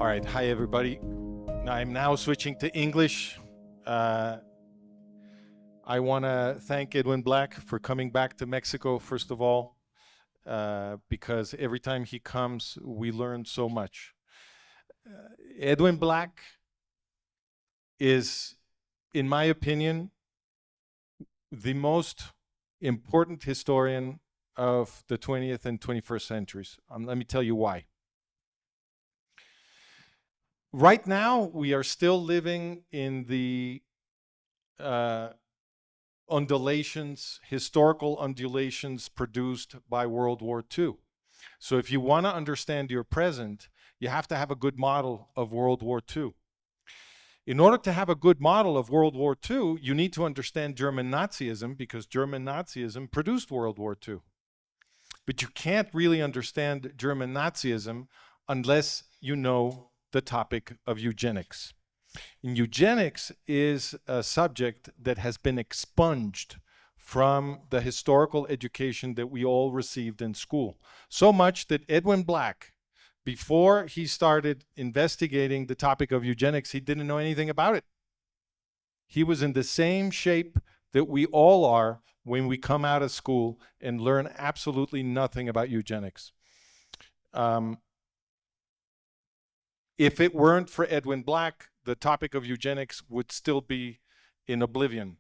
All right, hi everybody. I'm now switching to English. I want to thank Edwin Black for coming back to Mexico, first of all, because every time he comes, we learn so much. Edwin Black is, in my opinion, the most important historian of the 20th and 21st centuries. Let me tell you why. Right now, we are still living in the undulations, historical undulations produced by World War II. So if you want to understand your present, you have to have a good model of World War II. In order to have a good model of World War II, you need to understand German Nazism, because German Nazism produced World War II. But you can't really understand German Nazism unless you know the topic of eugenics. And eugenics is a subject that has been expunged from the historical education that we all received in school. So much that Edwin Black, before he started investigating the topic of eugenics, he didn't know anything about it. He was in the same shape that we all are when we come out of school and learn absolutely nothing about eugenics. If it weren't for Edwin Black, the topic of eugenics would still be in oblivion.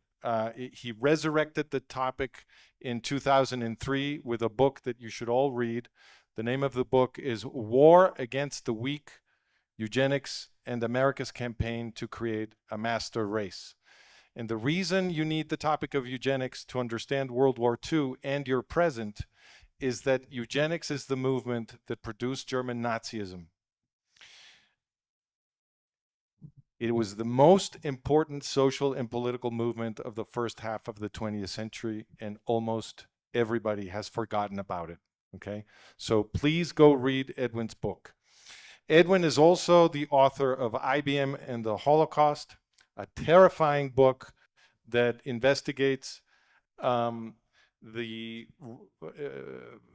He resurrected the topic in 2003 with a book that you should all read. The name of the book is War Against the Weak, Eugenics and America's Campaign to Create a Master Race. And the reason you need the topic of eugenics to understand World War II and your present is that eugenics is the movement that produced German Nazism. It was the most important social and political movement of the first half of the 20th century, and almost everybody has forgotten about it, okay? So please go read Edwin's book. Edwin is also the author of IBM and the Holocaust, a terrifying book that investigates the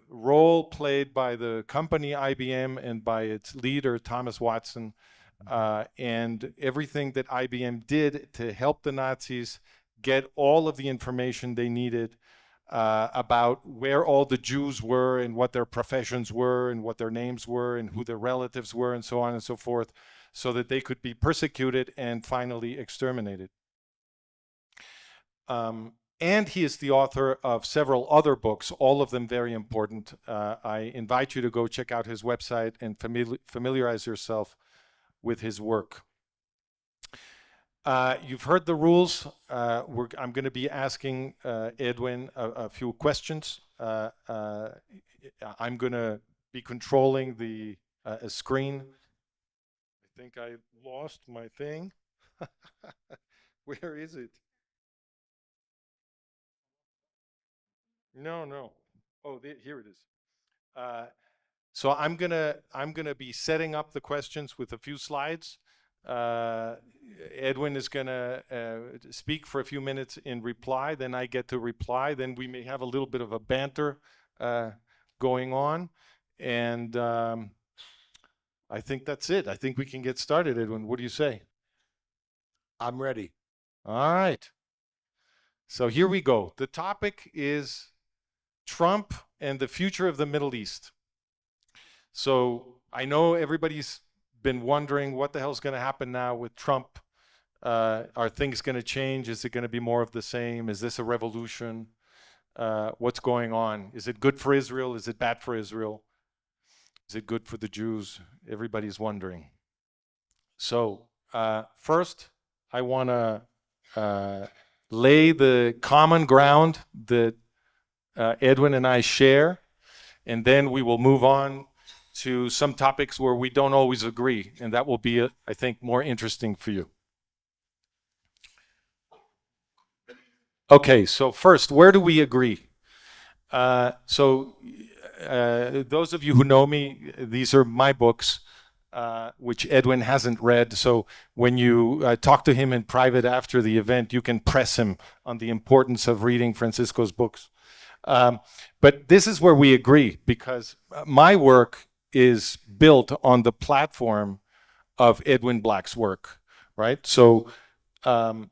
role played by the company IBM and by its leader, Thomas Watson, and everything that IBM did to help the Nazis get all of the information they needed about where all the Jews were and what their professions were and what their names were and who their relatives were and so on and so forth, so that they could be persecuted and finally exterminated. And he is the author of several other books, all of them very important. I invite you to go check out his website and familiarize yourself with his work. You've heard the rules. I'm going to be asking Edwin a few questions. I'm going to be controlling the screen. I think I lost my thing. Where is it? No. Oh, here it is. So I'm gonna be setting up the questions with a few slides. Edwin is gonna speak for a few minutes in reply. Then I get to reply. Then we may have a little bit of a banter going on, and I think that's it. I think we can get started, Edwin. What do you say? I'm ready. All right. So here we go. The topic is Trump and the future of the Middle East. So I know everybody's been wondering what the hell's going to happen now with Trump. Are things going to change? Is it going to be more of the same? Is this a revolution? What's going on? Is it good for Israel? Is it bad for Israel? Is it good for the Jews? Everybody's wondering. So first, I want to lay the common ground that Edwin and I share, and then we will move on to some topics where we don't always agree, and that will be, I think, more interesting for you. Okay, so first, where do we agree? Those of you who know me, these are my books, which Edwin hasn't read. So when you talk to him in private after the event, you can press him on the importance of reading Francisco's books. But this is where we agree, because my work is built on the platform of Edwin Black's work, right? So um,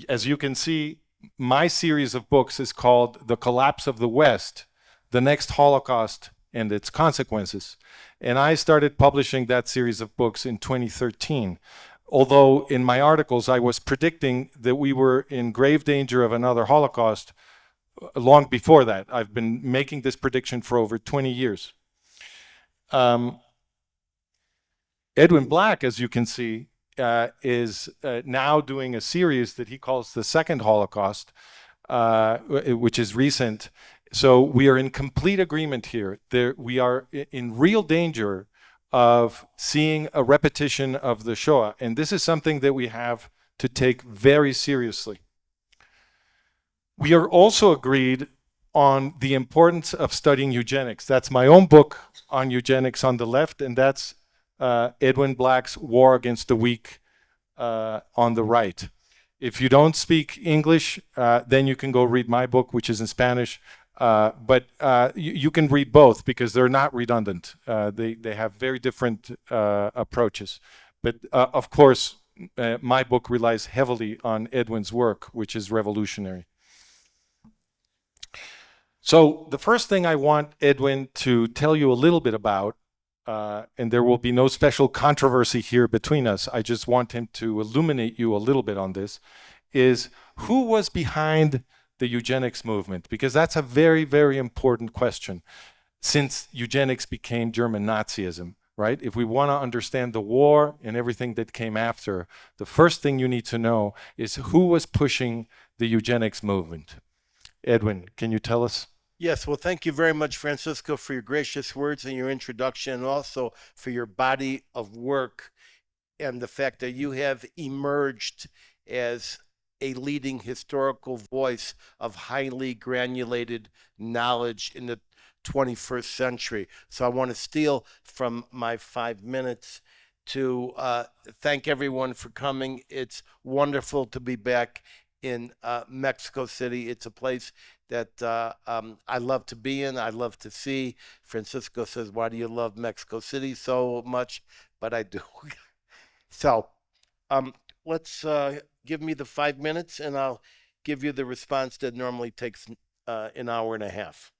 as you can see, my series of books is called The Collapse of the West, The Next Holocaust and Its Consequences. And I started publishing that series of books in 2013. Although in my articles, I was predicting that we were in grave danger of another Holocaust long before that. I've been making this prediction for over 20 years. Edwin Black, as you can see, is now doing a series that he calls The Second Holocaust, which is recent. So we are in complete agreement here. We are in real danger of seeing a repetition of the Shoah. And this is something that we have to take very seriously. We are also agreed on the importance of studying eugenics. That's my own book on eugenics on the left, and that's Edwin Black's War Against the Weak on the right. If you don't speak English, then you can go read my book, which is in Spanish. But you can read both because they're not redundant. They have very different approaches. But of course, my book relies heavily on Edwin's work, which is revolutionary. So the first thing I want Edwin to tell you a little bit about, and there will be no special controversy here between us, I just want him to illuminate you a little bit on this, is who was behind the eugenics movement? Because that's a very, very important question since eugenics became German Nazism, right? If we want to understand the war and everything that came after, the first thing you need to know is who was pushing the eugenics movement. Edwin, can you tell us? Yes, well, thank you very much, Francisco, for your gracious words and your introduction, and also for your body of work and the fact that you have emerged as a leading historical voice of highly granulated knowledge in the 21st century. So I want to steal from my 5 minutes to thank everyone for coming. It's wonderful to be back in Mexico City. It's a place that I love to be in, I love to see. Francisco says, why do you love Mexico City so much? But I do. So let's give me the 5 minutes and I'll give you the response that normally takes an hour and a half.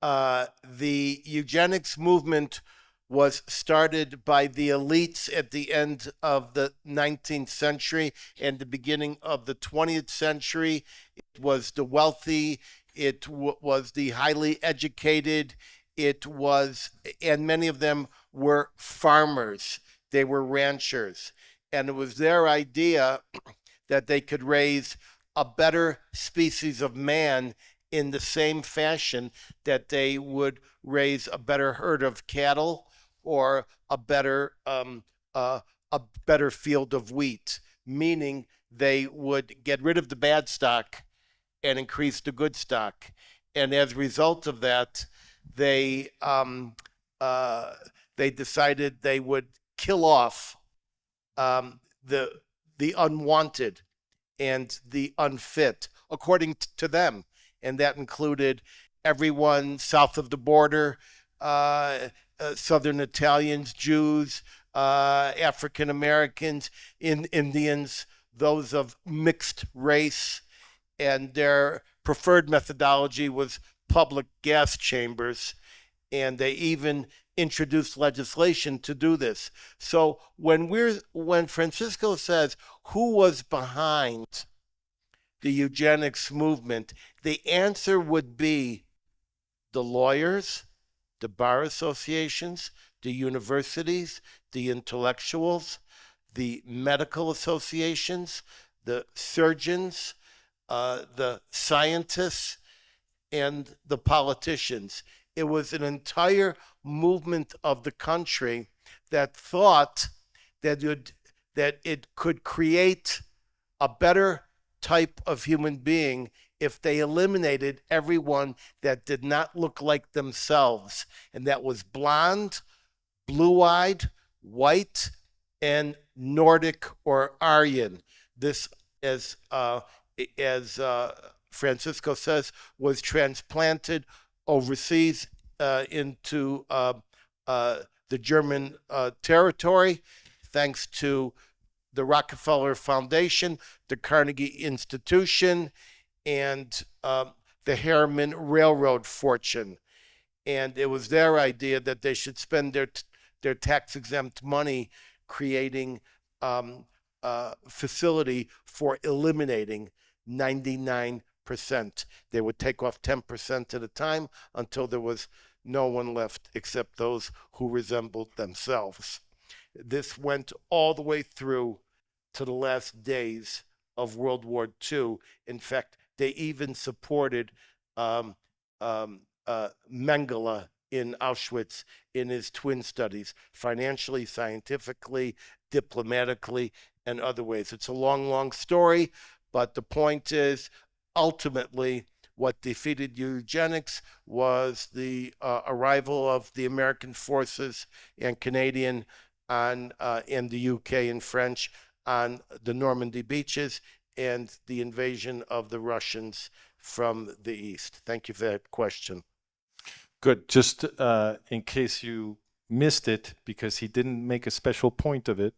The eugenics movement was started by the elites at the end of the 19th century and the beginning of the 20th century. It was the wealthy, it was the highly educated, and many of them were farmers, they were ranchers. And it was their idea that they could raise a better species of man in the same fashion that they would raise a better herd of cattle or a better field of wheat, meaning they would get rid of the bad stock and increase the good stock. And as a result of that, they decided they would kill off the unwanted and the unfit, according to them. And that included everyone south of the border, Southern Italians, Jews, African Americans, Indians, those of mixed race, and their preferred methodology was public gas chambers, and they even introduced legislation to do this. So when Francisco says who was behind the eugenics movement, the answer would be the lawyers, the bar associations, the universities, the intellectuals, the medical associations, the surgeons, the scientists, and the politicians. It was an entire movement of the country that thought that it could create a better type of human being if they eliminated everyone that did not look like themselves, and that was blonde, blue-eyed, white, and Nordic or Aryan. This, as Francisco says, was transplanted overseas into the German territory, thanks to the Rockefeller Foundation, the Carnegie Institution, and the Harriman Railroad fortune. And it was their idea that they should spend their tax-exempt money creating a facility for eliminating 99%. They would take off 10% at a time until there was no one left except those who resembled themselves. This went all the way through to the last days of World War II. In fact, they even supported Mengele in Auschwitz in his twin studies, financially, scientifically, diplomatically, and other ways. It's a long, long story, but the point is, ultimately, what defeated eugenics was the arrival of the American forces and Canadian and the UK and French on the Normandy beaches, and the invasion of the Russians from the east. Thank you for that question. Good. Just in case you missed it, because he didn't make a special point of it,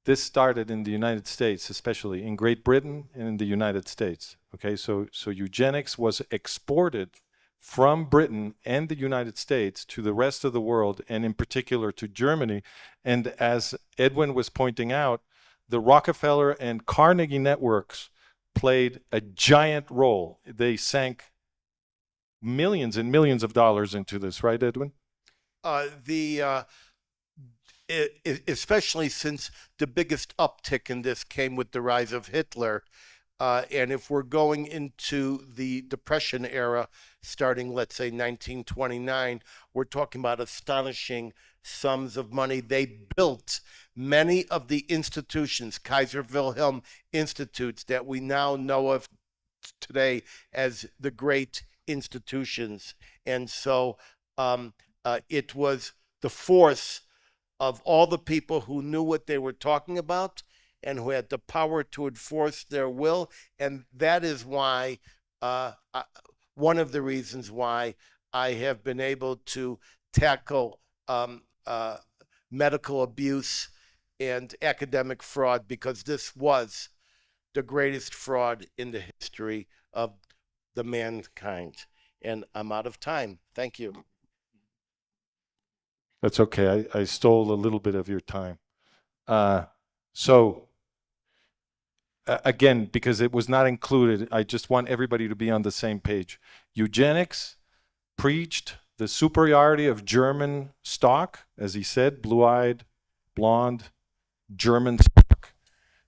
this started in the United States, especially in Great Britain and in the United States. Okay, so eugenics was exported from Britain and the United States to the rest of the world, and in particular to Germany. And as Edwin was pointing out, the Rockefeller and Carnegie networks played a giant role. They sank millions and millions of dollars into this, right, Edwin? Especially since the biggest uptick in this came with the rise of Hitler. And if we're going into the Depression era, starting, let's say, 1929, we're talking about astonishing sums of money. They built many of the institutions, Kaiser Wilhelm Institutes, that we now know of today as the great institutions. And so it was the force of all the people who knew what they were talking about and who had the power to enforce their will. And that is why, one of the reasons why I have been able to tackle medical abuse and academic fraud, because this was the greatest fraud in the history of the mankind. And I'm out of time. Thank you. That's okay. I stole a little bit of your time. So again, because it was not included, I just want everybody to be on the same page. Eugenics preached the superiority of German stock, as he said, blue-eyed, blonde, German stock.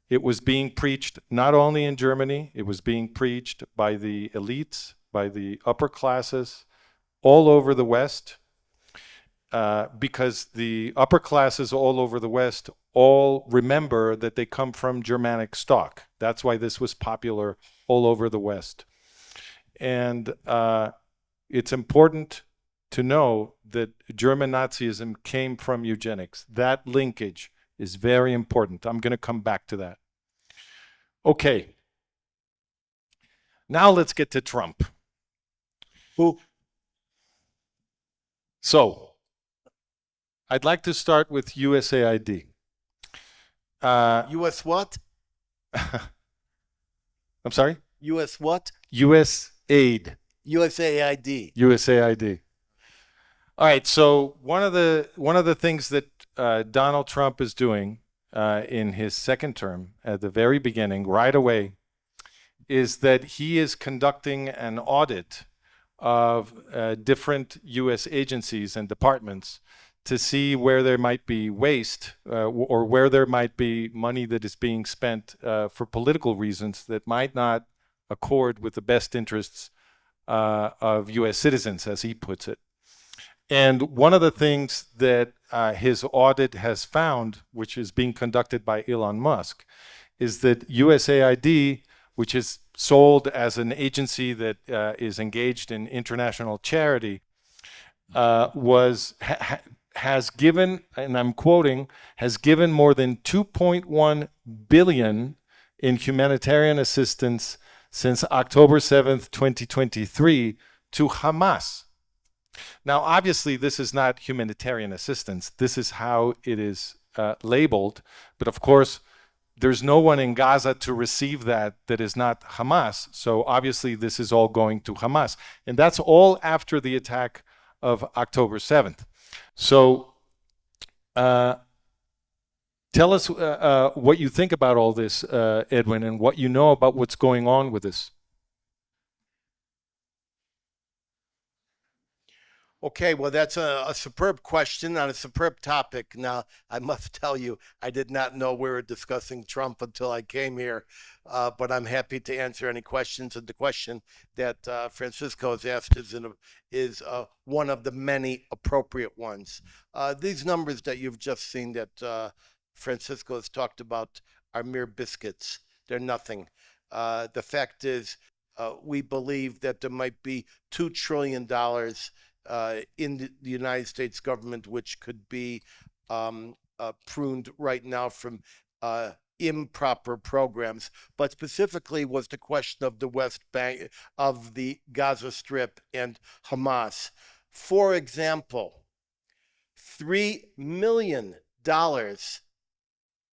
It was being preached not only in Germany, it was being preached by the elites, by the upper classes, all over the West. Because the upper classes all over the West all remember that they come from Germanic stock. That's why this was popular all over the West. And it's important to know that German Nazism came from eugenics. That linkage is very important. I'm going to come back to that. Okay. Now let's get to Trump. So, I'd like to start with USAID. US what? I'm sorry? US what? US aid. USAID. USAID. All right, so one of the things that Donald Trump is doing in his second term, at the very beginning, right away, is that he is conducting an audit of different US agencies and departments to see where there might be waste or where there might be money that is being spent for political reasons that might not accord with the best interests of US citizens, as he puts it. And one of the things that his audit has found, which is being conducted by Elon Musk, is that USAID, which is sold as an agency that is engaged in international charity, has given, and I'm quoting, has given more than 2.1 billion in humanitarian assistance since October 7th, 2023 to Hamas. Now, obviously, this is not humanitarian assistance. This is how it is labeled. But of course, there's no one in Gaza to receive that is not Hamas. So obviously, this is all going to Hamas. And that's all after the attack of October 7th. So tell us what you think about all this, Edwin, and what you know about what's going on with this. Okay, well, that's a superb question on a superb topic. Now, I must tell you, I did not know we were discussing Trump until I came here, but I'm happy to answer any questions. And the question that Francisco has asked is one of the many appropriate ones. These numbers that you've just seen that Francisco has talked about are mere biscuits. They're nothing. The fact is, we believe that there might be $2 trillion in the United States government, which could be pruned right now from improper programs, but specifically was the question of the West Bank, of the Gaza Strip and Hamas. For example, $3 million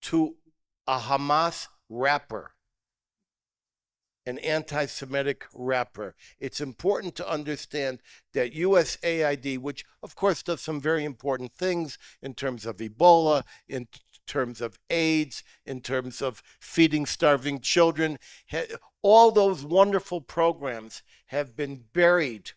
to a Hamas rapper, an anti-Semitic rapper. It's important to understand that USAID, which of course does some very important things in terms of Ebola, in terms of AIDS, in terms of feeding starving children, all those wonderful programs have been buried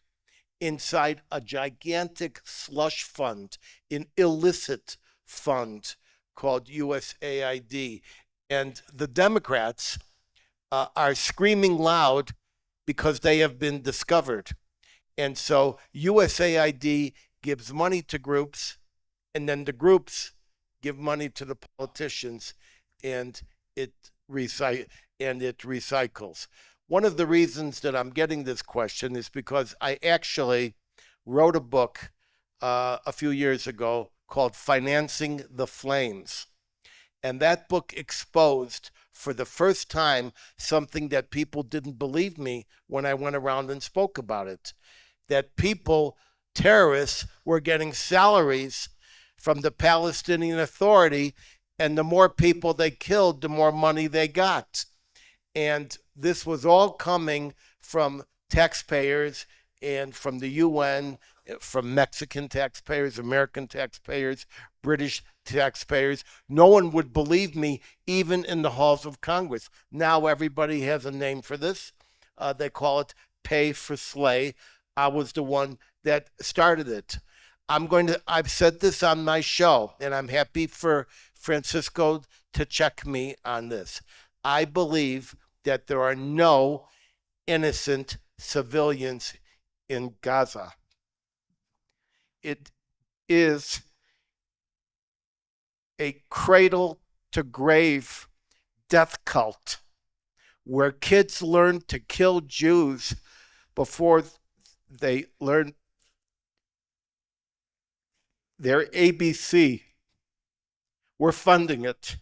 inside a gigantic slush fund, an illicit fund called USAID. And the Democrats are screaming loud because they have been discovered. And so USAID gives money to groups, and then the groups give money to the politicians, and it recycles. One of the reasons that I'm getting this question is because I actually wrote a book a few years ago called Financing the Flames. And that book exposed for the first time something that people didn't believe me when I went around and spoke about it. That people, terrorists, were getting salaries from the Palestinian Authority, and the more people they killed, the more money they got. And this was all coming from taxpayers and from the UN, from Mexican taxpayers, American taxpayers, British taxpayers. No one would believe me, even in the halls of Congress. Now everybody has a name for this. They call it pay for slay. I was the one that started it. I've said this on my show, and I'm happy for Francisco to check me on this. I believe that there are no innocent civilians in Gaza. It is a cradle to grave death cult where kids learn to kill Jews before they learn their ABC. We're funding it.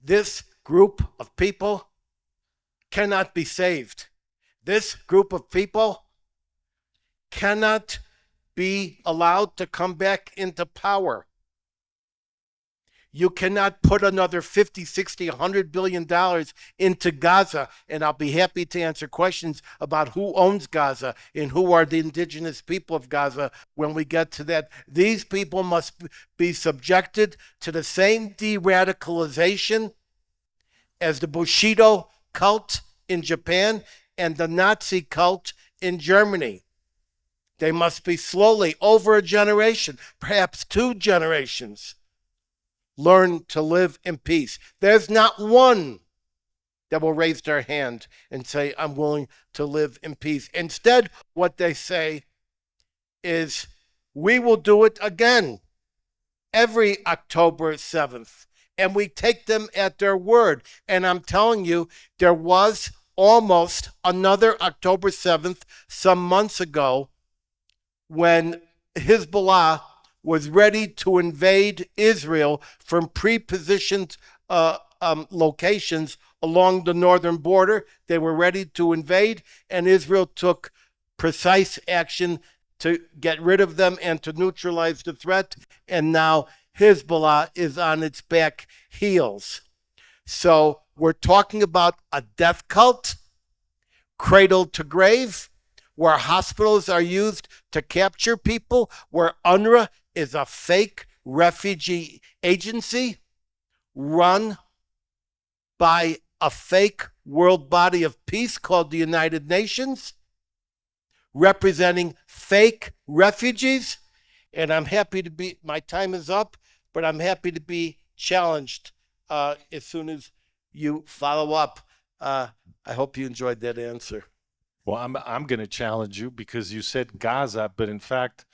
This group of people cannot be saved. This group of people cannot be allowed to come back into power. You cannot put another 50, 60, $100 billion into Gaza, and I'll be happy to answer questions about who owns Gaza and who are the indigenous people of Gaza when we get to that. These people must be subjected to the same de-radicalization as the Bushido cult in Japan and the Nazi cult in Germany. They must be slowly, over a generation, perhaps 2 generations, learn to live in peace. There's not one that will raise their hand and say, I'm willing to live in peace. Instead, what they say is, we will do it again every October 7th. And we take them at their word. And I'm telling you, there was almost another October 7th some months ago when Hezbollah was ready to invade Israel from pre-positioned locations along the northern border. They were ready to invade, and Israel took precise action to get rid of them and to neutralize the threat. And now Hezbollah is on its back heels. So we're talking about a death cult, cradle to grave, where hospitals are used to capture people, where UNRWA is a fake refugee agency run by a fake world body of peace called the United Nations, representing fake refugees. And I'm happy to be, my time is up, but I'm happy to be challenged as soon as you follow up. I hope you enjoyed that answer. Well, I'm going to challenge you because you said Gaza, but in fact,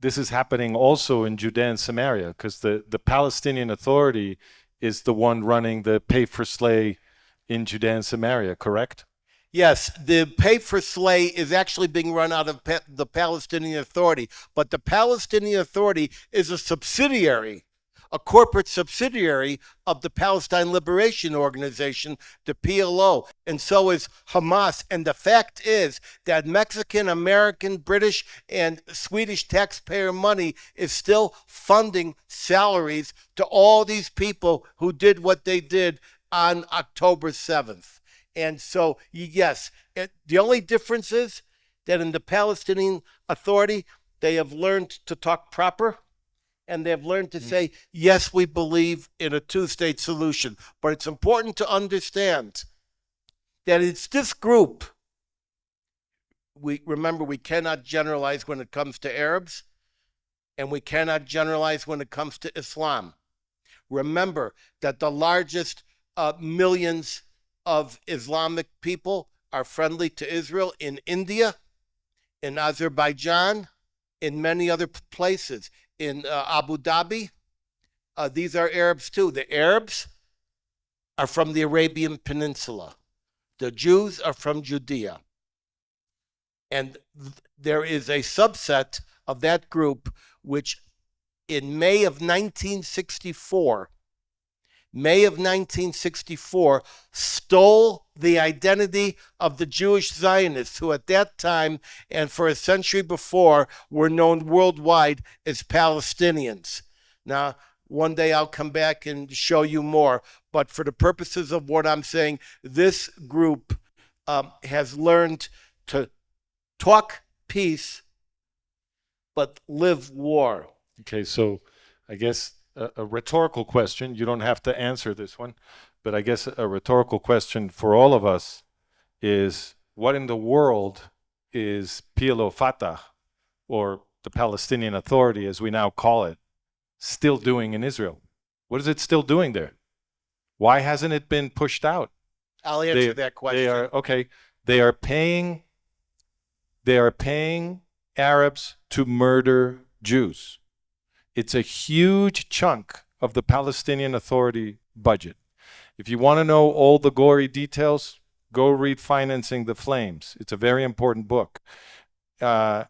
this is happening also in Judea and Samaria, because the Palestinian Authority is the one running the pay for slay in Judea and Samaria, correct? Yes, the pay for slay is actually being run out of the Palestinian Authority, but the Palestinian Authority is a subsidiary, a corporate subsidiary of the Palestine Liberation Organization, the PLO, and so is Hamas. And the fact is that Mexican, American, British, and Swedish taxpayer money is still funding salaries to all these people who did what they did on October 7th. And so, yes, the only difference is that in the Palestinian Authority, they have learned to talk proper, and they have learned to say, yes, we believe in a two-state solution. But it's important to understand that it's this group. Remember, we cannot generalize when it comes to Arabs, and we cannot generalize when it comes to Islam. Remember that the largest millions of Islamic people are friendly to Israel in India, in Azerbaijan, in many other places, in Abu Dhabi. These are Arabs too. The Arabs are from the Arabian Peninsula. The Jews are from Judea. And there is a subset of that group which in May of 1964 stole the identity of the Jewish Zionists, who at that time and for a century before were known worldwide as Palestinians. Now, one day I'll come back and show you more, but for the purposes of what I'm saying, this group has learned to talk peace but live war. Okay, so I guess a rhetorical question. You don't have to answer this one, but I guess a rhetorical question for all of us is, what in the world is PLO Fatah, or the Palestinian Authority as we now call it, still doing in Israel? What is it still doing there? Why hasn't it been pushed out? I'll answer that question. They are paying Arabs to murder Jews. It's a huge chunk of the Palestinian Authority budget. If you want to know all the gory details, go read Financing the Flames. It's a very important book. But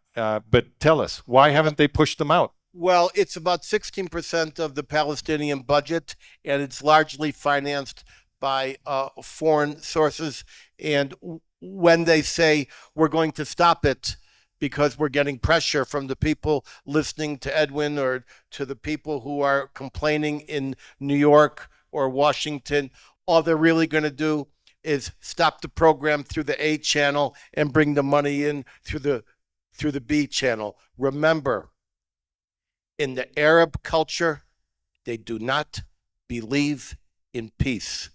tell us, why haven't they pushed them out? Well, it's about 16% of the Palestinian budget, and it's largely financed by foreign sources. And when they say we're going to stop it, because we're getting pressure from the people listening to Edwin or to the people who are complaining in New York or Washington, all they're really going to do is stop the program through the A channel and bring the money in through the B channel. Remember, in the Arab culture, they do not believe in peace.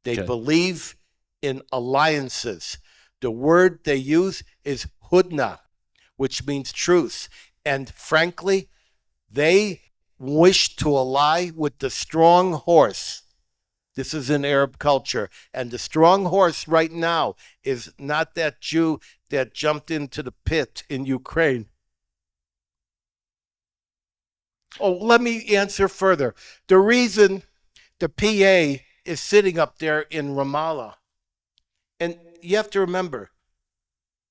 They believe in alliances. The word they use is hudna, which means truce. And frankly, they wish to ally with the strong horse. This is in Arab culture. And the strong horse right now is not that Jew that jumped into the pit in Ukraine. Oh, let me answer further. The reason the PA is sitting up there in Ramallah, and you have to remember,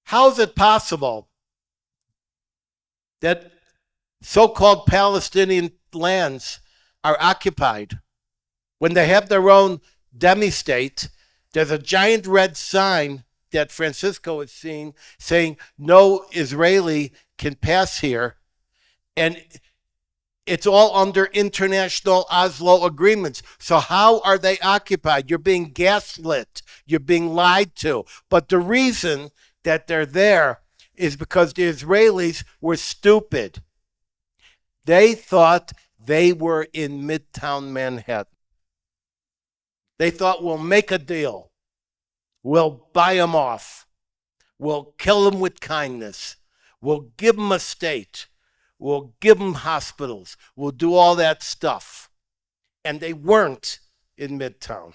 how is it possible that so-called Palestinian lands are occupied when they have their own demi-state? There's a giant red sign that Francisco has seen saying no Israeli can pass here, and it's all under international Oslo agreements. So how are they occupied? You're being gaslit. You're being lied to. But the reason that they're there is because the Israelis were stupid. They thought they were in Midtown Manhattan. They thought, we'll make a deal. We'll buy them off. We'll kill them with kindness. We'll give them a state. We'll give them hospitals. We'll do all that stuff. And they weren't in Midtown,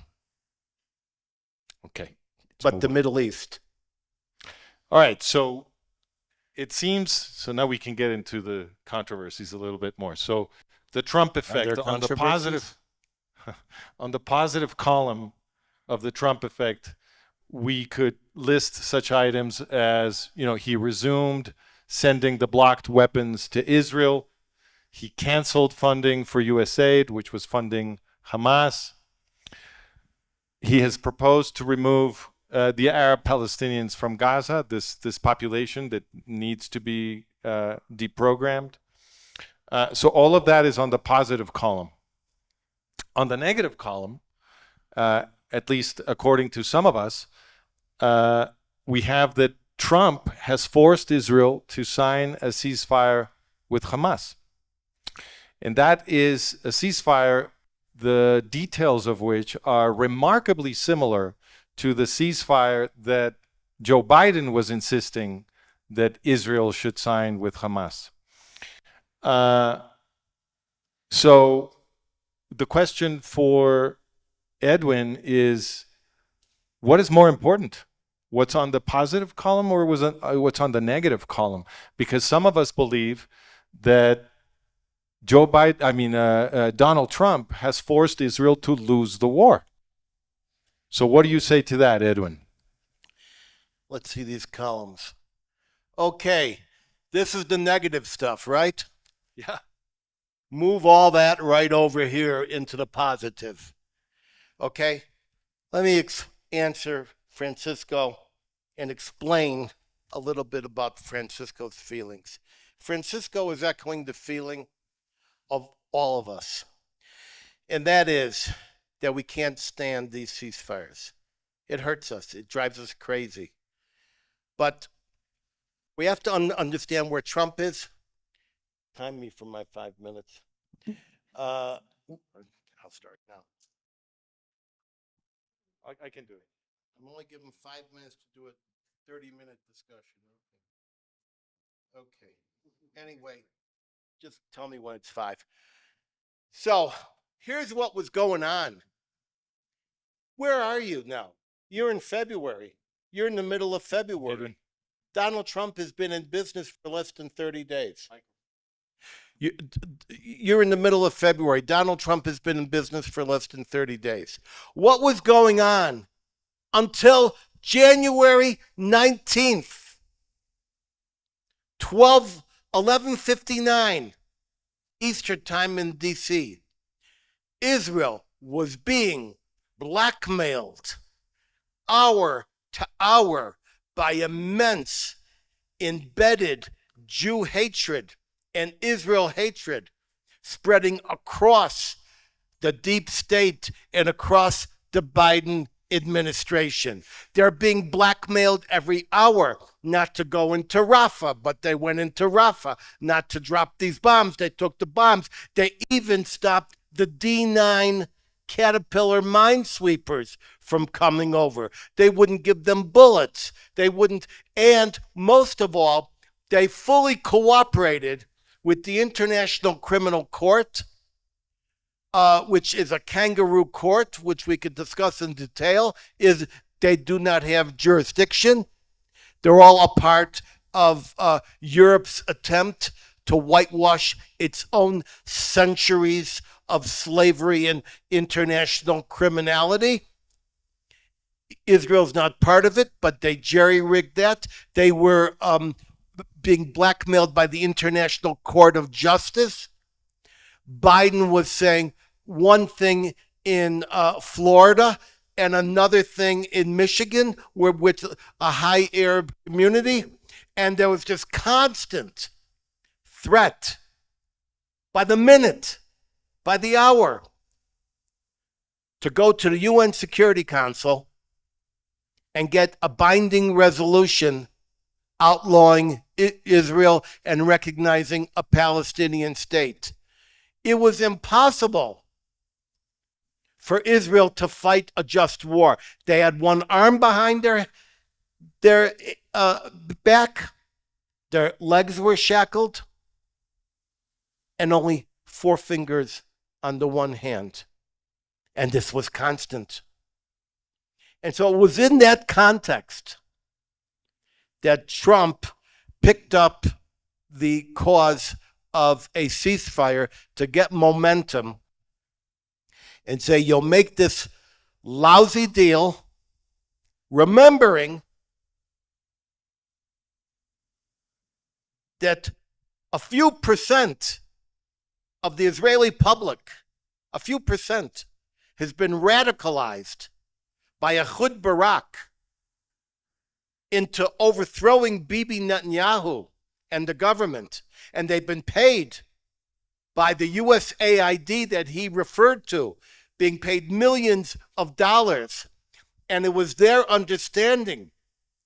Okay. but the Middle East. All right. So it seems, so now we can get into the controversies a little bit more. So the Trump effect there on the controversies? on the positive column of the Trump effect, we could list such items as, he resumed sending the blocked weapons to Israel. He canceled funding for USAID, which was funding Hamas. He has proposed to remove the Arab Palestinians from Gaza, this population that needs to be deprogrammed. So all of that is on the positive column. On the negative column, at least according to some of us, we have that Trump has forced Israel to sign a ceasefire with Hamas. And that is a ceasefire, the details of which are remarkably similar to the ceasefire that Joe Biden was insisting that Israel should sign with Hamas. So the question for Edwin is, what is more important? What's on the positive column or what's on the negative column? Because some of us believe that Donald Trump has forced Israel to lose the war. So what do you say to that, Edwin? Let's see these columns. Okay, this is the negative stuff, right? Yeah. Move all that right over here into the positive. Okay, let me answer Francisco and explain a little bit about Francisco's feelings. Francisco is echoing the feeling of all of us, and that is that we can't stand these ceasefires. It hurts us. It drives us crazy. But we have to understand where Trump is. Time me for my 5 minutes. I'll start now. I can do it. I'm only giving 5 minutes to do a 30-minute discussion. Okay. Anyway, just tell me when it's 5. So here's what was going on. Where are you now? You're in February. You're in the middle of February. Edwin. Donald Trump has been in business for less than 30 days. You're in the middle of February. Donald Trump has been in business for less than 30 days. What was going on until January 19th, 11:59 Eastern Time in D.C.? Israel was being blackmailed hour to hour by immense embedded Jew hatred and Israel hatred spreading across the deep state and across the Biden administration. They're being blackmailed every hour not to go into Rafah, but they went into Rafah. Not to drop these bombs, they took the bombs. They even stopped the D9 Caterpillar minesweepers from coming over. They wouldn't give them bullets. They wouldn't, and most of all, they fully cooperated with the International Criminal Court, which is a kangaroo court, which we could discuss in detail. Is they do not have jurisdiction. They're all a part of Europe's attempt to whitewash its own centuries of slavery and international criminality. Israel's not part of it, but they jerry-rigged that. They were being blackmailed by the International Court of Justice. Biden was saying one thing in Florida and another thing in Michigan, with a high Arab community, And there was just constant threat by the minute, by the hour, to go to the UN Security Council and get a binding resolution outlawing Israel and recognizing a Palestinian state. It was impossible for Israel to fight a just war. They had one arm behind their back, their legs were shackled, and only 4 fingers on the one hand. And this was constant. And so it was in that context that Trump picked up the cause of a ceasefire to get momentum and say, you'll make this lousy deal, remembering that a few percent of the Israeli public, a few percent, has been radicalized by Ehud Barak into overthrowing Bibi Netanyahu and the government. And they've been paid by the USAID that he referred to, being paid millions of dollars. And it was their understanding,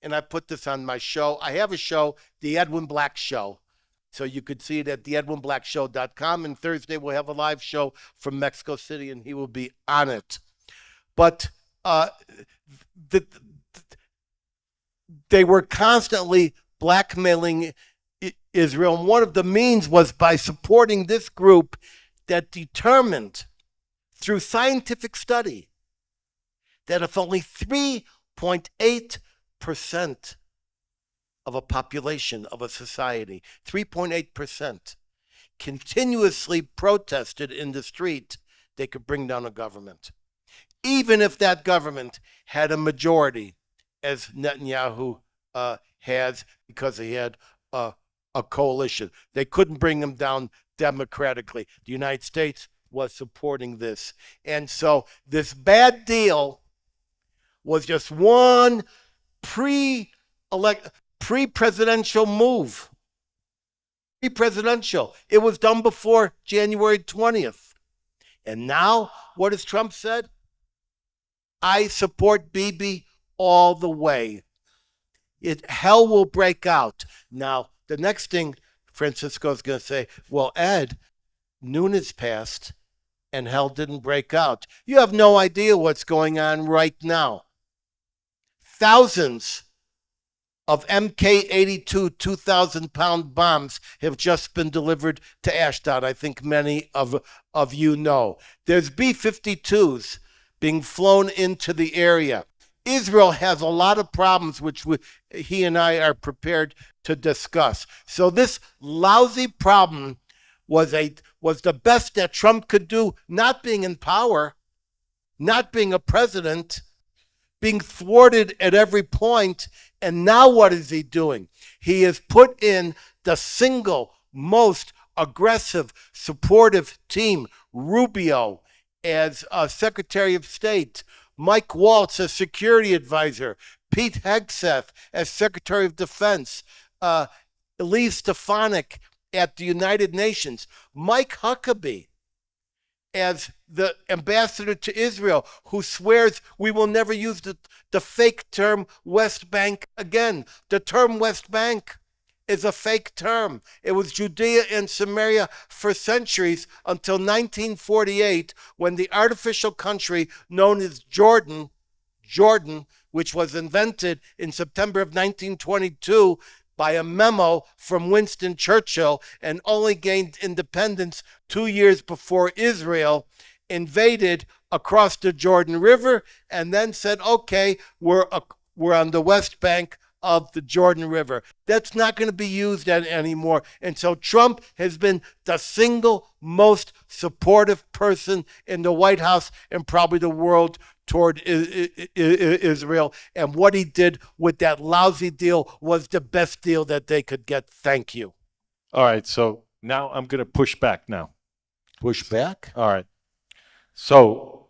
and I put this on my show. I have a show, The Edwin Black Show. So you could see it at theedwinblackshow.com. And Thursday we'll have a live show from Mexico City, and he will be on it. But they were constantly blackmailing Israel. And one of the means was by supporting this group that determined through scientific study that if only 3.8% of a population of a society, 3.8%, continuously protested in the street, they could bring down a government. Even if that government had a majority, as Netanyahu has, because he had a coalition. They couldn't bring him down democratically. The United States was supporting this. And so this bad deal was just one pre-presidential move. Pre-presidential. It was done before January 20th. And now, what has Trump said? I support Bibi all the way. Hell will break out. Now, the next thing Francisco's going to say, well, Ed, noon has passed and hell didn't break out. You have no idea what's going on right now. Thousands of MK-82 2,000-pound bombs have just been delivered to Ashdod. I think many of you know. There's B-52s being flown into the area. Israel has a lot of problems, which he and I are prepared to discuss. So this lousy problem was the best that Trump could do, not being in power, not being a president, being thwarted at every point. And now what is he doing? He has put in the single most aggressive, supportive team, Rubio as Secretary of State, Mike Waltz as Security Advisor, Pete Hegseth as Secretary of Defense, Elise Stefanik at the United Nations, Mike Huckabee as the ambassador to Israel, who swears we will never use the fake term West Bank again. The term West Bank is a fake term. It was Judea and Samaria for centuries until 1948, when the artificial country known as Jordan, which was invented in September of 1922 by a memo from Winston Churchill and only gained independence 2 years before Israel, invaded across the Jordan River and then said, okay, we're on the West Bank of the Jordan River. That's not going to be used anymore. And so Trump has been the single most supportive person in the White House and probably the world toward Israel. And what he did with that lousy deal was the best deal that they could get. Thank you. All right, so now I'm going to push back now. Push back? All right. So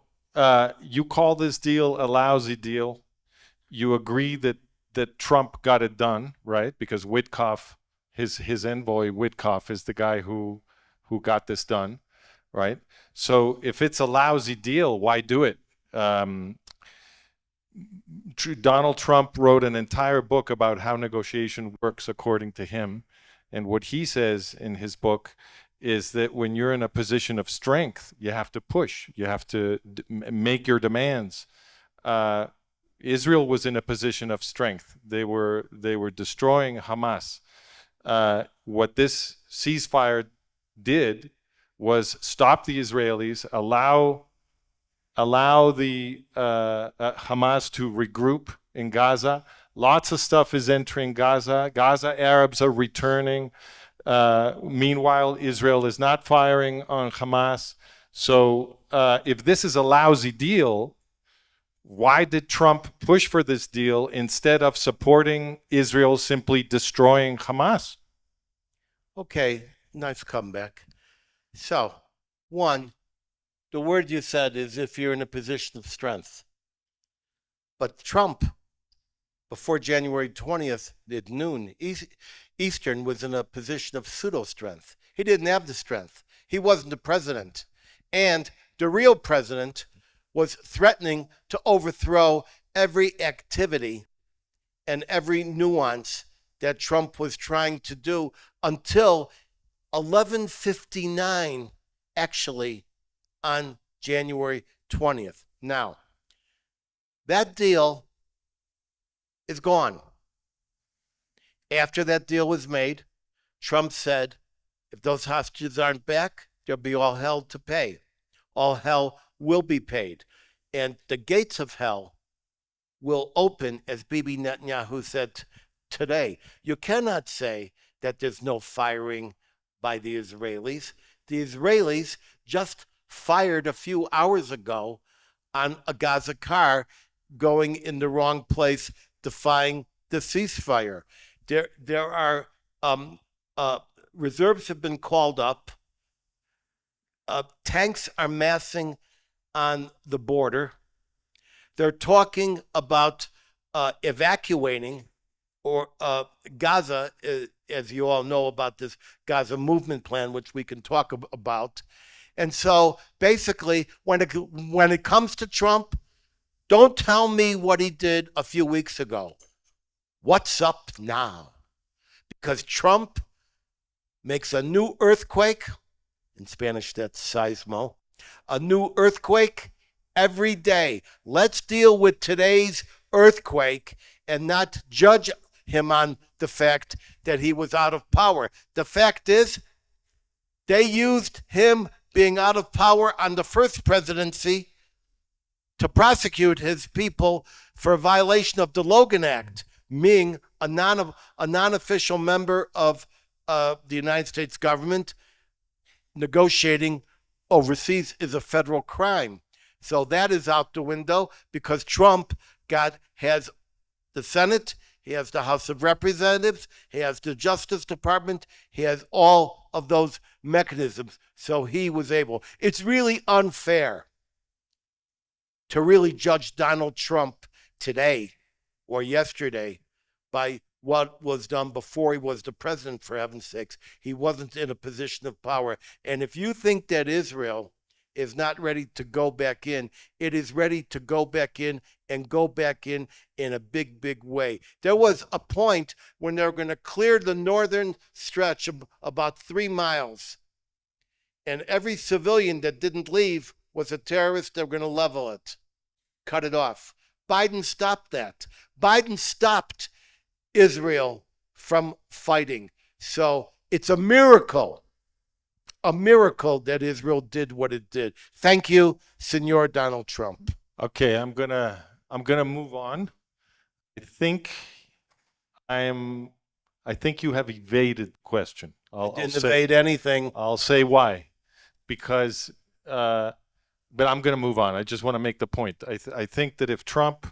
you call this deal a lousy deal. You agree that that Trump got it done, right? Because Witkoff, his envoy Witkoff, is the guy who got this done, right? So if it's a lousy deal, why do it? Donald Trump wrote an entire book about how negotiation works according to him. And what he says in his book is that when you're in a position of strength, you have to push, you have to make your demands. Israel was in a position of strength. They were destroying Hamas. What this ceasefire did was stop the Israelis, allow the Hamas to regroup in Gaza. Lots of stuff is entering Gaza. Gaza Arabs are returning. Meanwhile, Israel is not firing on Hamas. So if this is a lousy deal, why did Trump push for this deal instead of supporting Israel simply destroying Hamas? Okay, nice comeback. So, one, the word you said is if you're in a position of strength. But Trump, before January 20th at noon Eastern, was in a position of pseudo-strength. He didn't have the strength. He wasn't the president. And the real president was threatening to overthrow every activity and every nuance that Trump was trying to do until 11:59, actually, on January 20th. Now, that deal is gone. After that deal was made, Trump said, if those hostages aren't back, there'll be all hell to pay. All hell will be paid. And the gates of hell will open, as Bibi Netanyahu said today. You cannot say that there's no firing by the Israelis. The Israelis just fired a few hours ago on a Gaza car going in the wrong place, defying the ceasefire. There are reserves have been called up. Tanks are massing on the border. They're talking about evacuating or Gaza, as you all know about this Gaza movement plan, which we can talk about. And so basically, when it comes to Trump, don't tell me what he did a few weeks ago. What's up now? Because Trump makes a new earthquake, in Spanish that's seismo, a new earthquake every day. Let's deal with today's earthquake and not judge him on the fact that he was out of power. The fact is, they used him being out of power on the first presidency to prosecute his people for a violation of the Logan Act, being a non-official member of the United States government. Negotiating overseas is a federal crime. So that is out the window because Trump has the Senate, he has the House of Representatives, he has the Justice Department, he has all of those mechanisms. So he was able. It's really unfair to really judge Donald Trump today or yesterday by what was done before he was the president, for heaven's sakes. He wasn't in a position of power. And if you think that Israel is not ready to go back in, it is ready to go back in and go back in a big, big way. There was a point when they were going to clear the northern stretch of about 3 miles. And every civilian that didn't leave was a terrorist. They were going to level it, cut it off. Biden stopped that. Biden stopped Israel from fighting. So it's a miracle that Israel did what it did. Thank you, Senor Donald Trump. Okay, I'm gonna move on. I think you have evaded the question. I didn't evade anything. I'll say why. Because, but I'm going to move on. I just want to make the point. I think that if Trump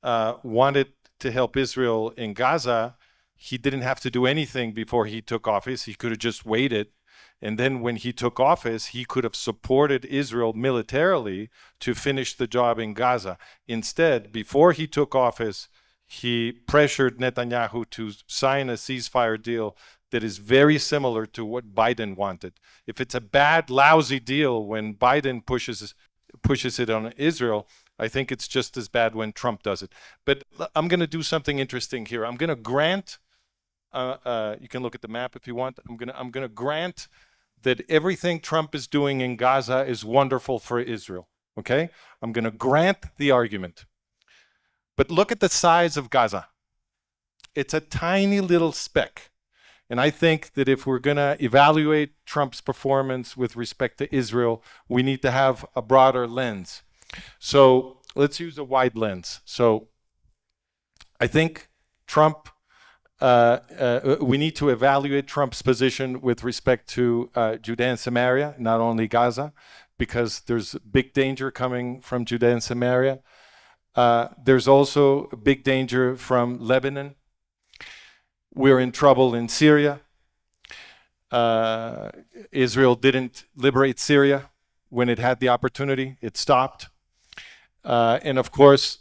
wanted to help Israel in Gaza, he didn't have to do anything before he took office. He could have just waited. And then when he took office, he could have supported Israel militarily to finish the job in Gaza. Instead, before he took office, he pressured Netanyahu to sign a ceasefire deal that is very similar to what Biden wanted. If it's a bad, lousy deal when Biden pushes it on Israel, I think it's just as bad when Trump does it. But I'm going to do something interesting here. I'm going to grant, you can look at the map if you want. I'm going to grant that everything Trump is doing in Gaza is wonderful for Israel. Okay? I'm going to grant the argument. But look at the size of Gaza. It's a tiny little speck. And I think that if we're going to evaluate Trump's performance with respect to Israel, we need to have a broader lens. So let's use a wide lens. So I think Trump, we need to evaluate Trump's position with respect to Judea and Samaria, not only Gaza, because there's big danger coming from Judea and Samaria. There's also a big danger from Lebanon. We're in trouble in Syria. Israel didn't liberate Syria when it had the opportunity. It stopped. And of course,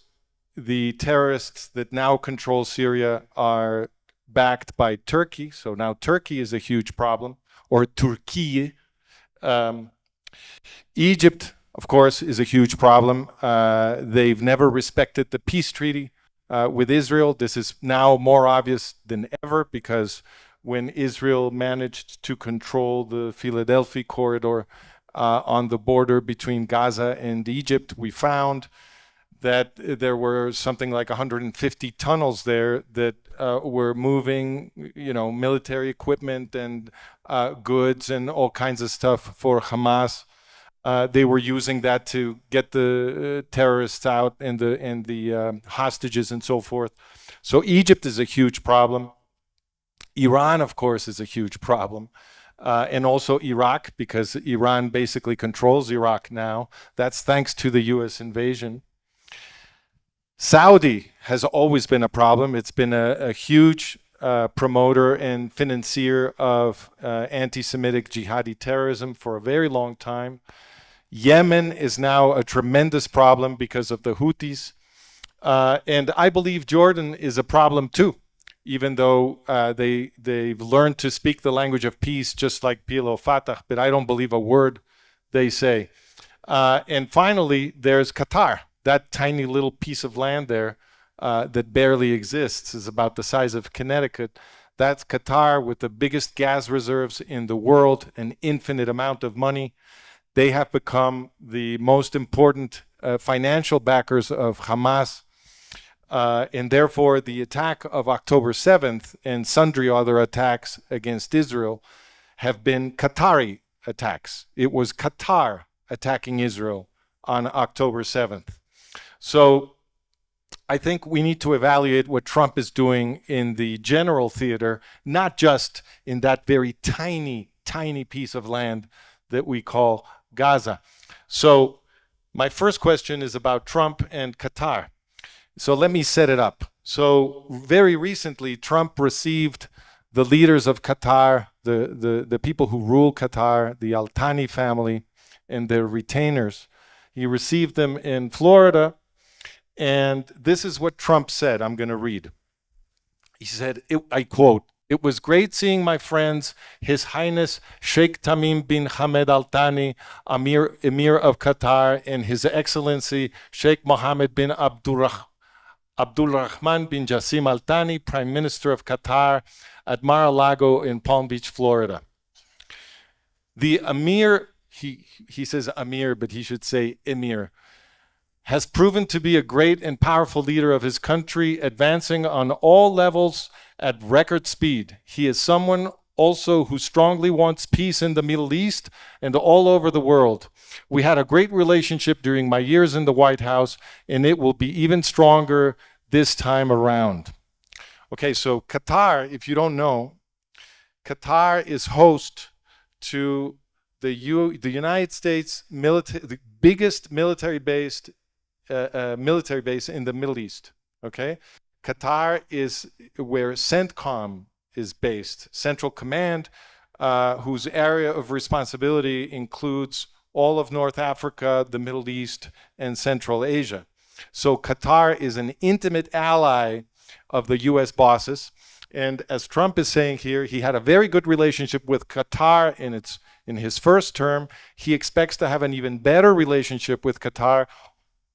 the terrorists that now control Syria are backed by Turkey. So now Turkey is a huge problem, or Turkey. Egypt, of course, is a huge problem. They've never respected the peace treaty with Israel. This is now more obvious than ever because when Israel managed to control the Philadelphia corridor on the border between Gaza and Egypt, we found that there were something like 150 tunnels there that were moving, military equipment and goods and all kinds of stuff for Hamas. They were using that to get the terrorists out and the hostages and so forth. So Egypt is a huge problem. Iran, of course, is a huge problem. And also Iraq, because Iran basically controls Iraq now. That's thanks to the US invasion. Saudi has always been a problem. It's been a huge promoter and financier of anti-Semitic jihadi terrorism for a very long time. Yemen is now a tremendous problem because of the Houthis. And I believe Jordan is a problem too, even though they've learned to speak the language of peace just like PLO Fatah, but I don't believe a word they say. And finally, there's Qatar. That tiny little piece of land there that barely exists is about the size of Connecticut. That's Qatar with the biggest gas reserves in the world, an infinite amount of money. They have become the most important financial backers of Hamas. And therefore, the attack of October 7th and sundry other attacks against Israel have been Qatari attacks. It was Qatar attacking Israel on October 7th. So I think we need to evaluate what Trump is doing in the general theater, not just in that very tiny, tiny piece of land that we call Gaza. So my first question is about Trump and Qatar. So let me set it up. So very recently, Trump received the leaders of Qatar, the people who rule Qatar, the Al Thani family and their retainers. He received them in Florida. And this is what Trump said. I'm going to read. He said, I quote, "It was great seeing my friends, His Highness Sheikh Tamim bin Hamad Al Thani, Emir of Qatar, and His Excellency Sheikh Mohammed bin Abdul Rahman bin Jassim Al Thani, Prime Minister of Qatar, at Mar-a-Lago in Palm Beach, Florida." The Emir, he says Amir, but he should say Emir, has proven to be a great and powerful leader of his country, advancing on all levels at record speed. He is someone also who strongly wants peace in the Middle East and all over the world. We had a great relationship during my years in the White House, and it will be even stronger this time around. Okay, so Qatar, if you don't know, Qatar is host to the United States the biggest military base in the Middle East. Okay, Qatar is where CENTCOM is based, Central Command, whose area of responsibility includes all of North Africa, the Middle East, and Central Asia. So Qatar is an intimate ally of the US bosses. And as Trump is saying here, he had a very good relationship with Qatar in his first term. He expects to have an even better relationship with Qatar.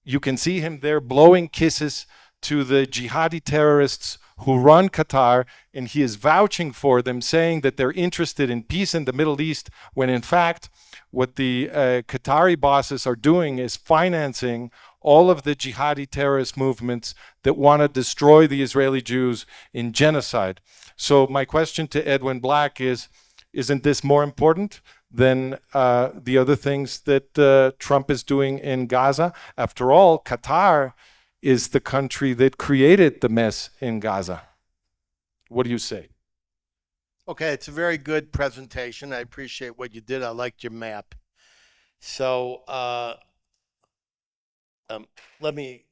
You can see him there blowing kisses to the jihadi terrorists who run Qatar, and he is vouching for them, saying that they're interested in peace in the Middle East, when in fact, what the Qatari bosses are doing is financing all of the jihadi terrorist movements that want to destroy the Israeli Jews in genocide. So my question to Edwin Black is, isn't this more important than the other things that Trump is doing in Gaza? After all, Qatar is the country that created the mess in Gaza. What do you say? Okay, it's a very good presentation. I appreciate what you did. I liked your map. So let me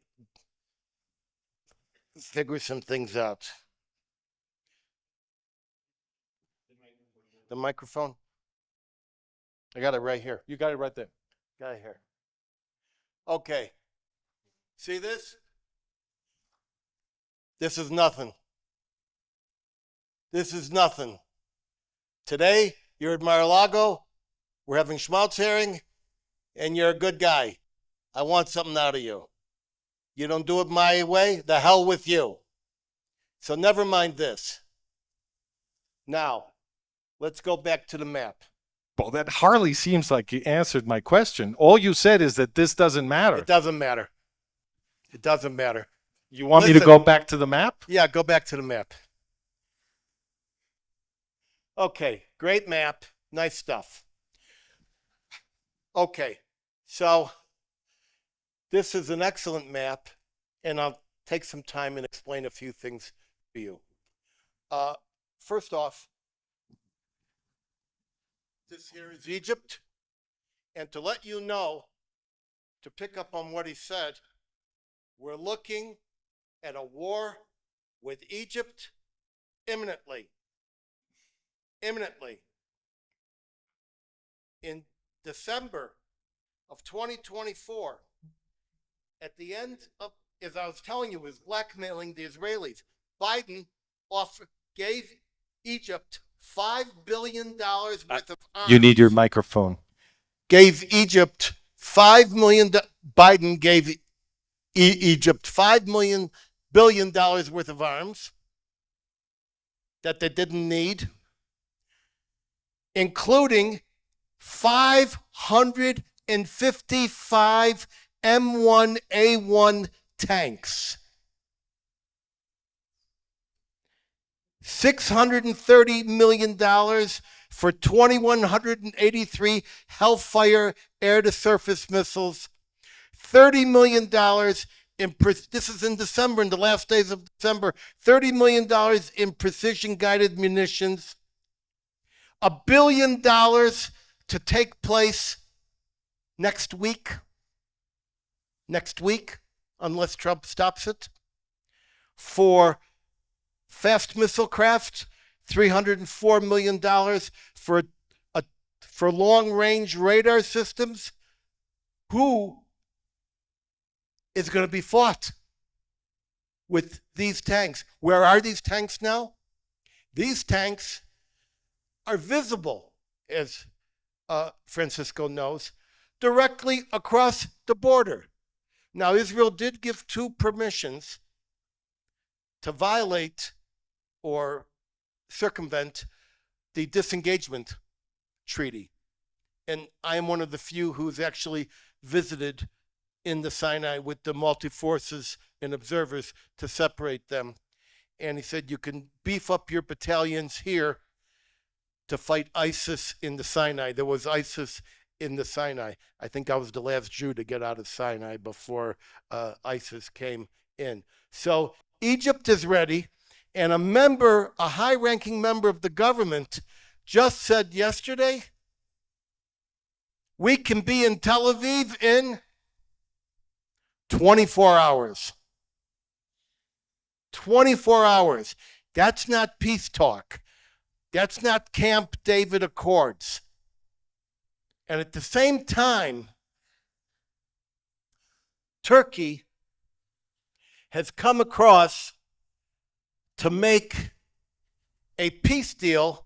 figure some things out. The microphone? I got it right here. You got it right there. Got it here. Okay. See this? This is nothing. This is nothing. Today, you're at Mar-a-Lago, we're having schmaltz herring, and you're a good guy. I want something out of you. You don't do it my way, the hell with you. So never mind this. Now, let's go back to the map. Well, that hardly seems like you answered my question. All you said is that this doesn't matter. It doesn't matter. It doesn't matter. You want me to go back to the map? Yeah, go back to the map. Okay, great map. Nice stuff. Okay, so this is an excellent map, and I'll take some time and explain a few things to you. First off, this here is Egypt, and to let you know, to pick up on what he said, we're looking at a war with Egypt imminently. Imminently. In December of 2024, at the end of, as I was telling you, was blackmailing the Israelis. Biden gave Egypt $5 billion worth of arms. You need your microphone. Gave Egypt $5 million. Biden gave Egypt $5 billion worth of arms that they didn't need, including 555 M1A1 tanks, $630 million for 2,183 Hellfire air-to-surface missiles, $30 million this is in December, in the last days of December, $30 million in precision-guided munitions, $1 billion to take place next week, unless Trump stops it, for fast missile craft, $304 million for long-range radar systems. Who is going to be fought with these tanks? Where are these tanks now? These tanks are visible, as Francisco knows, directly across the border. Now, Israel did give 2 permissions to violate or circumvent the disengagement treaty. And I am one of the few who's actually visited in the Sinai with the multi-forces and observers to separate them. And he said, you can beef up your battalions here to fight ISIS in the Sinai. There was ISIS in the Sinai. I think I was the last Jew to get out of Sinai before ISIS came in. So Egypt is ready, and a high-ranking member of the government just said yesterday, we can be in Tel Aviv in 24 hours. 24 hours. That's not peace talk. That's not Camp David Accords. And at the same time, Turkey has come across to make a peace deal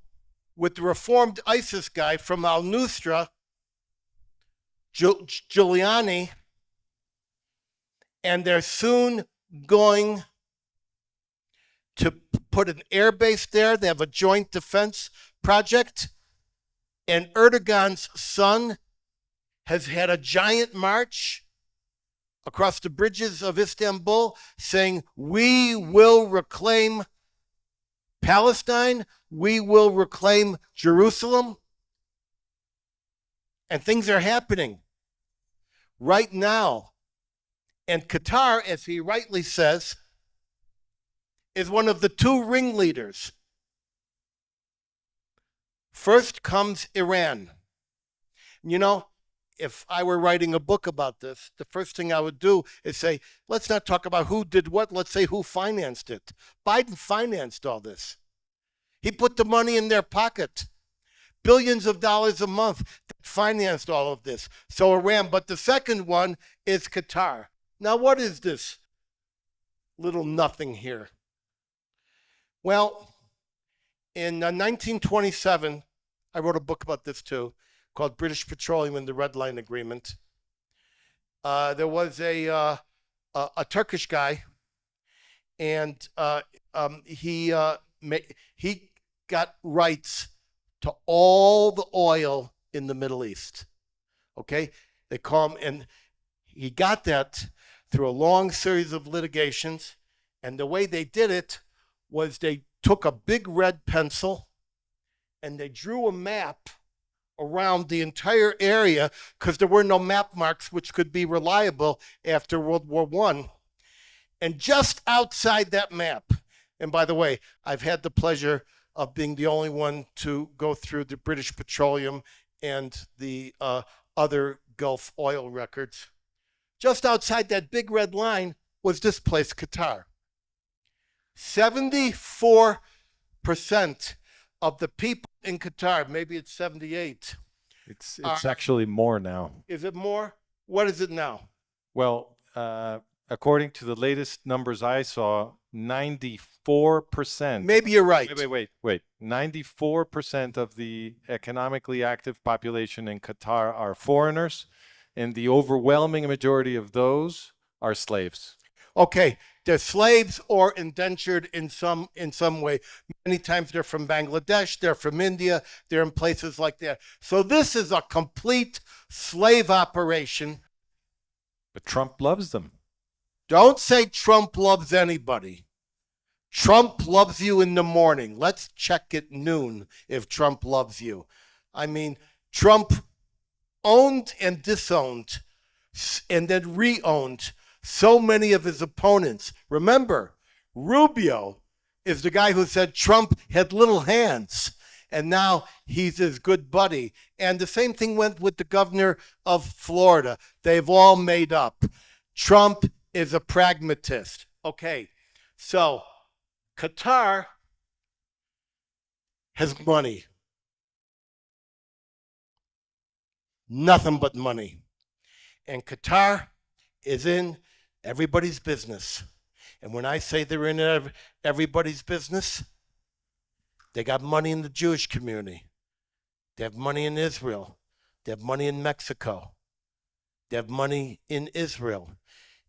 with the reformed ISIS guy from al-Nusra, Giuliani, and they're soon going to put an air base there. They have a joint defense project. And Erdogan's son has had a giant march across the bridges of Istanbul saying, we will reclaim Palestine, we will reclaim Jerusalem. And things are happening right now. And Qatar, as he rightly says, is one of the two ringleaders. First comes Iran. You know, if I were writing a book about this, the first thing I would do is say, let's not talk about who did what, let's say who financed it. Biden financed all this. He put the money in their pocket. Billions of dollars a month that financed all of this. So Iran, but the second one is Qatar. Now, what is this little nothing here? Well, in 1927, I wrote a book about this too, called British Petroleum and the Red Line Agreement. There was a Turkish guy, and he got rights to all the oil in the Middle East. Okay, they call him, and he got that through a long series of litigations. And the way they did it was they took a big red pencil and they drew a map around the entire area because there were no map marks which could be reliable after World War I. And just outside that map, and by the way, I've had the pleasure of being the only one to go through the British Petroleum and the other Gulf oil records. Just outside that big red line was this place, Qatar. 74% of the people in Qatar, maybe it's 78. It's actually more now. Is it more? What is it now? Well, according to the latest numbers I saw, 94%. Maybe you're right. Wait. 94% of the economically active population in Qatar are foreigners, and the overwhelming majority of those are slaves. Okay, they're slaves or indentured in some way. Many times they're from Bangladesh, they're from India, they're in places like that. So this is a complete slave operation. But Trump loves them. Don't say Trump loves anybody. Trump loves you in the morning. Let's check at noon if Trump loves you. I mean, Trump owned and disowned and then re-owned so many of his opponents. Remember, Rubio is the guy who said Trump had little hands, and now he's his good buddy. And the same thing went with the governor of Florida. They've all made up. Trump is a pragmatist. Okay, so Qatar has money. Nothing but money. And Qatar is in everybody's business. And when I say they're in everybody's business, they got money in the Jewish community. They have money in Israel. They have money in Mexico. They have money in Israel.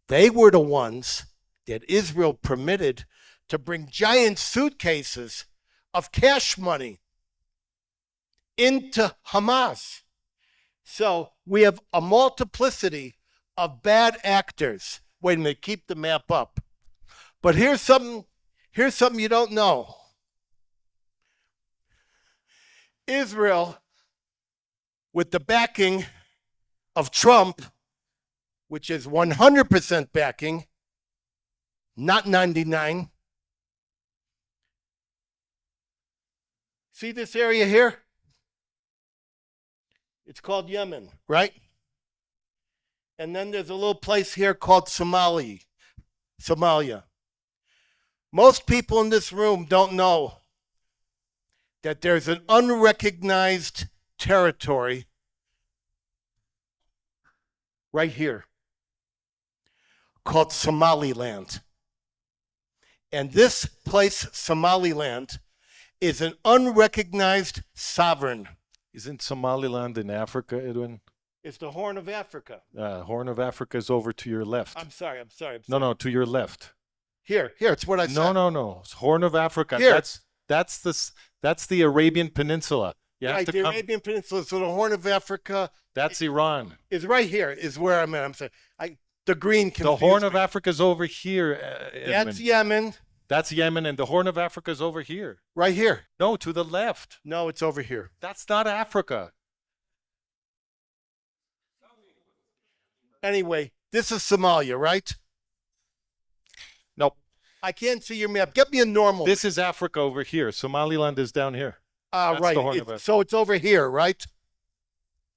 They were the ones that Israel permitted to bring giant suitcases of cash money into Hamas. So we have a multiplicity of bad actors. Wait a minute, keep the map up. But here's something you don't know. Israel, with the backing of Trump, which is 100% backing, not 99. See this area here? It's called Yemen, right? And then there's a little place here called Somalia. Most people in this room don't know that there's an unrecognized territory right here called Somaliland. And this place, Somaliland, is an unrecognized sovereign. Isn't Somaliland in Africa, Edwin? It's the Horn of Africa. Horn of Africa is over to your left. I'm sorry. No, to your left. Here, it's what I said. No. It's Horn of Africa. Here. That's the Arabian Peninsula. Right, the Arabian Peninsula. So the Horn of Africa. That's Iran. Is right here. Is where I'm at. I'm saying the green. The Horn of Africa is over here. That's Yemen. That's Yemen, and the Horn of Africa is over here. Right here. No, to the left. No, it's over here. That's not Africa. Anyway, this is Somalia, right? Nope. I can't see your map. Get me a normal. This is Africa over here. Somaliland is down here. Right. So it's over here, right?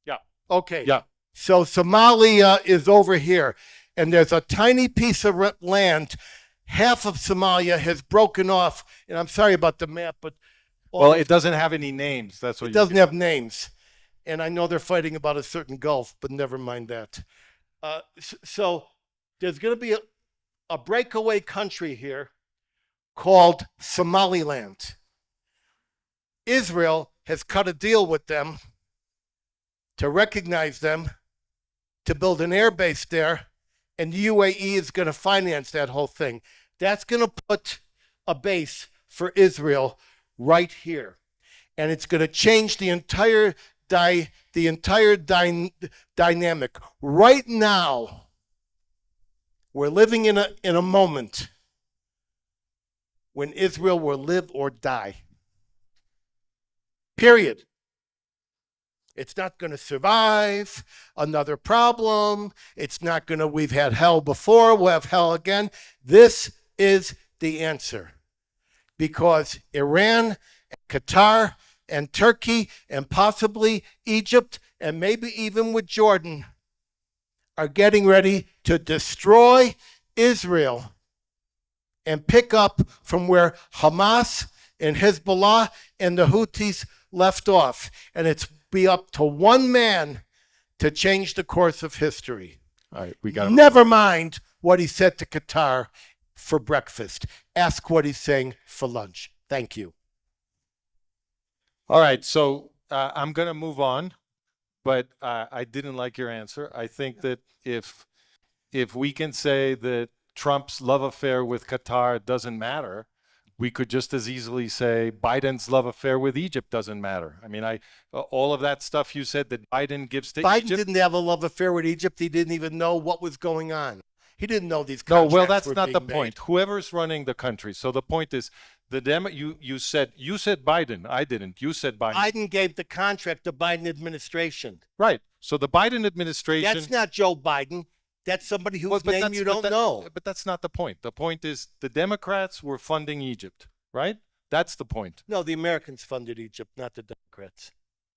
Yeah. Okay. Yeah. So Somalia is over here, and there's a tiny piece of land. Half of Somalia has broken off, and I'm sorry about the map, but it doesn't have any names. That's what it doesn't have names, and I know they're fighting about a certain gulf, but never mind that. So there's going to be a breakaway country here called Somaliland. Israel has cut a deal with them to recognize them, to build an air base there, and the UAE is going to finance that whole thing. That's going to put a base for Israel right here, and it's going to change the entire dynamic. Right now, we're living in a moment when Israel will live or die. Period. It's not going to survive another problem. It's not going to, we've had hell before, we'll have hell again. This is the answer. Because Iran, and Qatar, and Turkey, and possibly Egypt, and maybe even with Jordan, are getting ready to destroy Israel and pick up from where Hamas and Hezbollah and the Houthis left off. And it's be up to one man to change the course of history. All right, we got. Never mind what he said to Qatar for breakfast. Ask what he's saying for lunch. Thank you. All right, so I'm going to move on, but I didn't like your answer. I think that if we can say that Trump's love affair with Qatar doesn't matter, we could just as easily say Biden's love affair with Egypt doesn't matter. I mean, all of that stuff you said that Biden gives to Biden Egypt. Didn't have a love affair with Egypt. He didn't even know what was going on. He didn't know these contracts No, well, that's were not the being point. made. Whoever's running the country. So the point is, you said Biden. I didn't. You said Biden. Biden gave the contract to Biden administration. Right. So the Biden administration. That's not Joe Biden. That's somebody whose name you don't know. But that's not the point. The point is the Democrats were funding Egypt, right? That's the point. No, the Americans funded Egypt, not the Democrats.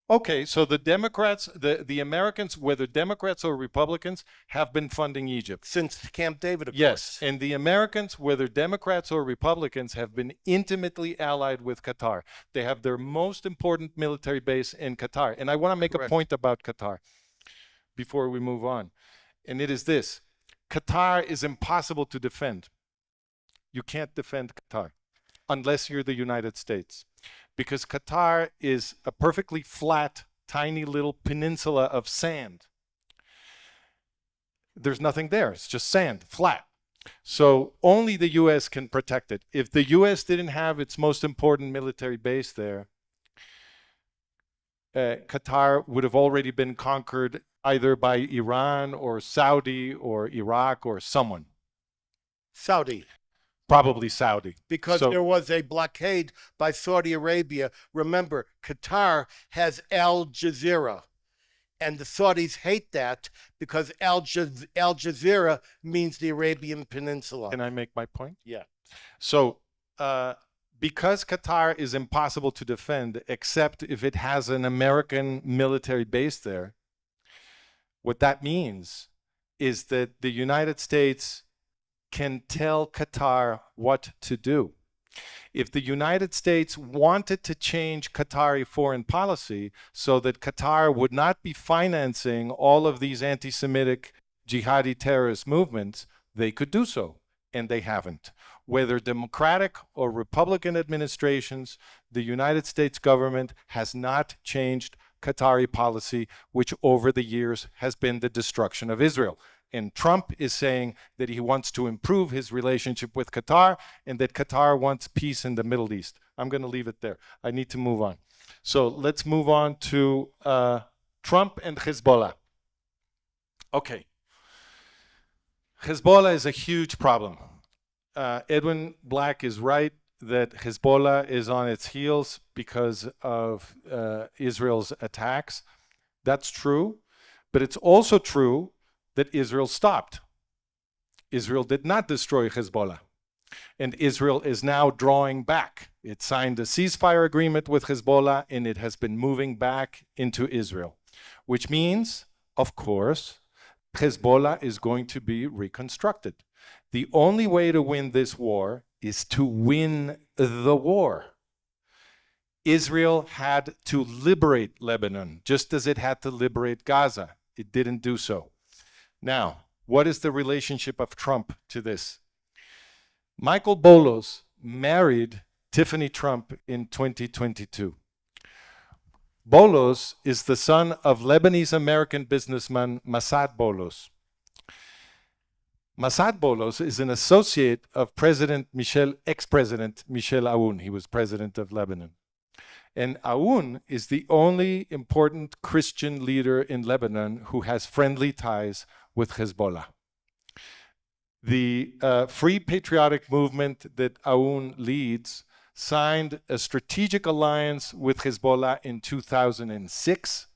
Okay, so the Democrats, the Americans, whether Democrats or Republicans, have been funding Egypt. Since Camp David, of Yes, course. and the Americans, whether Democrats or Republicans, have been intimately allied with Qatar. They have their most important military base in Qatar. And I want to make a point about Qatar before we move on. And it is this. Qatar is impossible to defend. You can't defend Qatar unless you're the United States. Because Qatar is a perfectly flat, tiny little peninsula of sand. There's nothing there. It's just sand, flat. So only the U.S. can protect it. If the U.S. didn't have its most important military base there, Qatar would have already been conquered either by Iran or Saudi or Iraq or someone. Saudi. Probably Saudi. Because there was a blockade by Saudi Arabia. Remember, Qatar has Al Jazeera. And the Saudis hate that because Al Jazeera means the Arabian Peninsula. Can I make my point? Yeah. So because Qatar is impossible to defend except if it has an American military base there, what that means is that the United States can tell Qatar what to do. If the United States wanted to change Qatari foreign policy so that Qatar would not be financing all of these anti-Semitic jihadi terrorist movements, they could do so, and they haven't. Whether Democratic or Republican administrations, the United States government has not changed Qatari policy, which over the years has been the destruction of Israel. And Trump is saying that he wants to improve his relationship with Qatar and that Qatar wants peace in the Middle East. I'm going to leave it there. I need to move on. So let's move on to Trump and Hezbollah. Okay. Hezbollah is a huge problem. Edwin Black is right that Hezbollah is on its heels because of Israel's attacks. That's true. But it's also true that Israel stopped. Israel did not destroy Hezbollah. And Israel is now drawing back. It signed a ceasefire agreement with Hezbollah, and it has been moving back into Israel, which means, of course, Hezbollah is going to be reconstructed. The only way to win this war is to win the war. Israel had to liberate Lebanon, just as it had to liberate Gaza. It didn't do so. Now, what is the relationship of Trump to this? Michael Bolos married Tiffany Trump in 2022. Bolos is the son of Lebanese-American businessman Massad Bolos. Massad Bolos is an associate of ex-President Michel Aoun. He was president of Lebanon. And Aoun is the only important Christian leader in Lebanon who has friendly ties with Hezbollah. The Free Patriotic Movement that Aoun leads signed a strategic alliance with Hezbollah in 2006.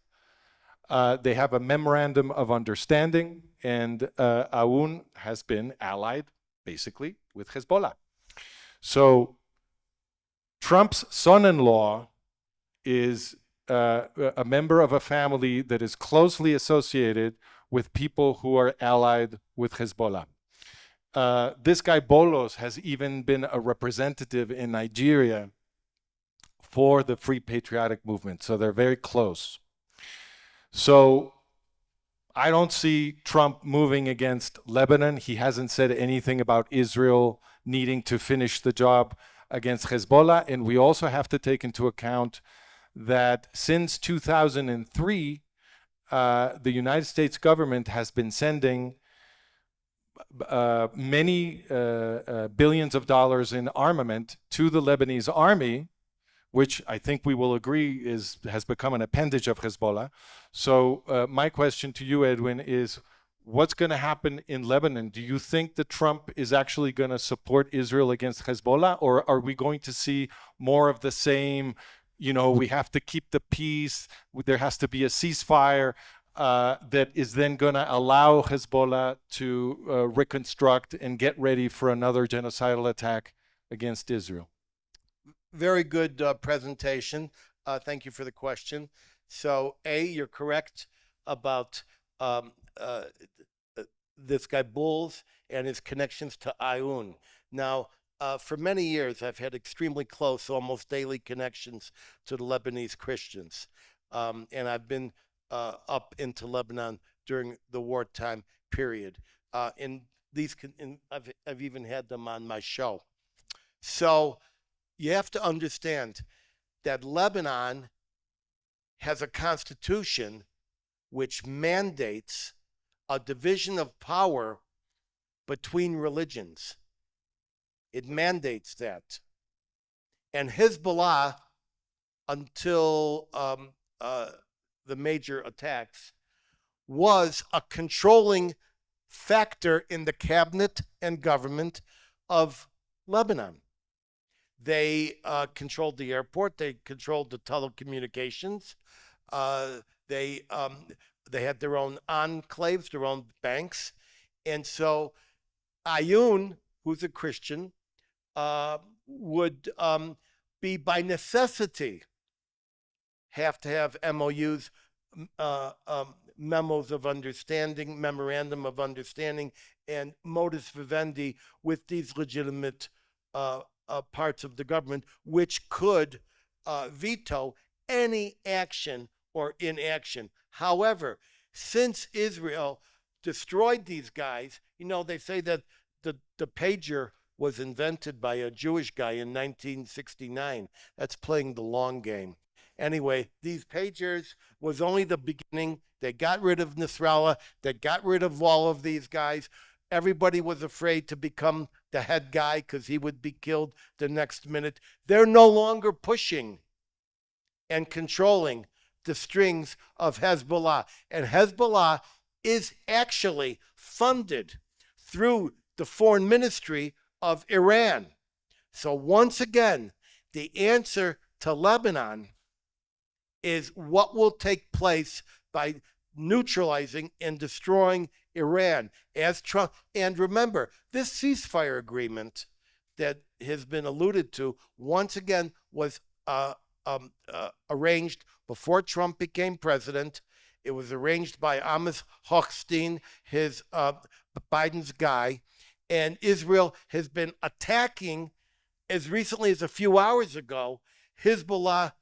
They have a memorandum of understanding, and Aoun has been allied, basically, with Hezbollah. So Trump's son-in-law is a member of a family that is closely associated with people who are allied with Hezbollah. This guy Bolos has even been a representative in Nigeria for the Free Patriotic Movement, so they're very close. So I don't see Trump moving against Lebanon. He hasn't said anything about Israel needing to finish the job against Hezbollah, and we also have to take into account that since 2003, the United States government has been sending many billions of dollars in armament to the Lebanese army, which I think we will agree has become an appendage of Hezbollah. So my question to you, Edwin, is what's going to happen in Lebanon? Do you think that Trump is actually going to support Israel against Hezbollah, or are we going to see more of the same, you know, we have to keep the peace, there has to be a ceasefire, that is then going to allow Hezbollah to reconstruct and get ready for another genocidal attack against Israel? Very good presentation. Thank you for the question. So, you're correct about this guy Bulls and his connections to Aoun. Now, for many years, I've had extremely close, almost daily connections to the Lebanese Christians. And I've been up into Lebanon during the wartime period. I've even had them on my show. So you have to understand that Lebanon has a constitution which mandates a division of power between religions. It mandates that. And Hezbollah, until the major attacks, was a controlling factor in the cabinet and government of Lebanon. They controlled the airport. They controlled the telecommunications. They had their own enclaves, their own banks. And so Aoun, who's a Christian, would be by necessity have to have MOUs, memos of understanding, memorandum of understanding, and modus vivendi with these legitimate parts of the government, which could veto any action or inaction. However, since Israel destroyed these guys, you know, they say that the pager was invented by a Jewish guy in 1969. That's playing the long game. Anyway, these pagers was only the beginning. They got rid of Nasrallah. They got rid of all of these guys. Everybody was afraid to become the head guy because he would be killed the next minute. They're no longer pushing and controlling the strings of Hezbollah. And Hezbollah is actually funded through the foreign ministry of Iran. So once again, the answer to Lebanon is what will take place by neutralizing and destroying Iran as Trump. And remember, this ceasefire agreement that has been alluded to once again was arranged before Trump became president. It was arranged by Amos Hochstein, his Biden's guy, and Israel has been attacking as recently as a few hours ago Hezbollah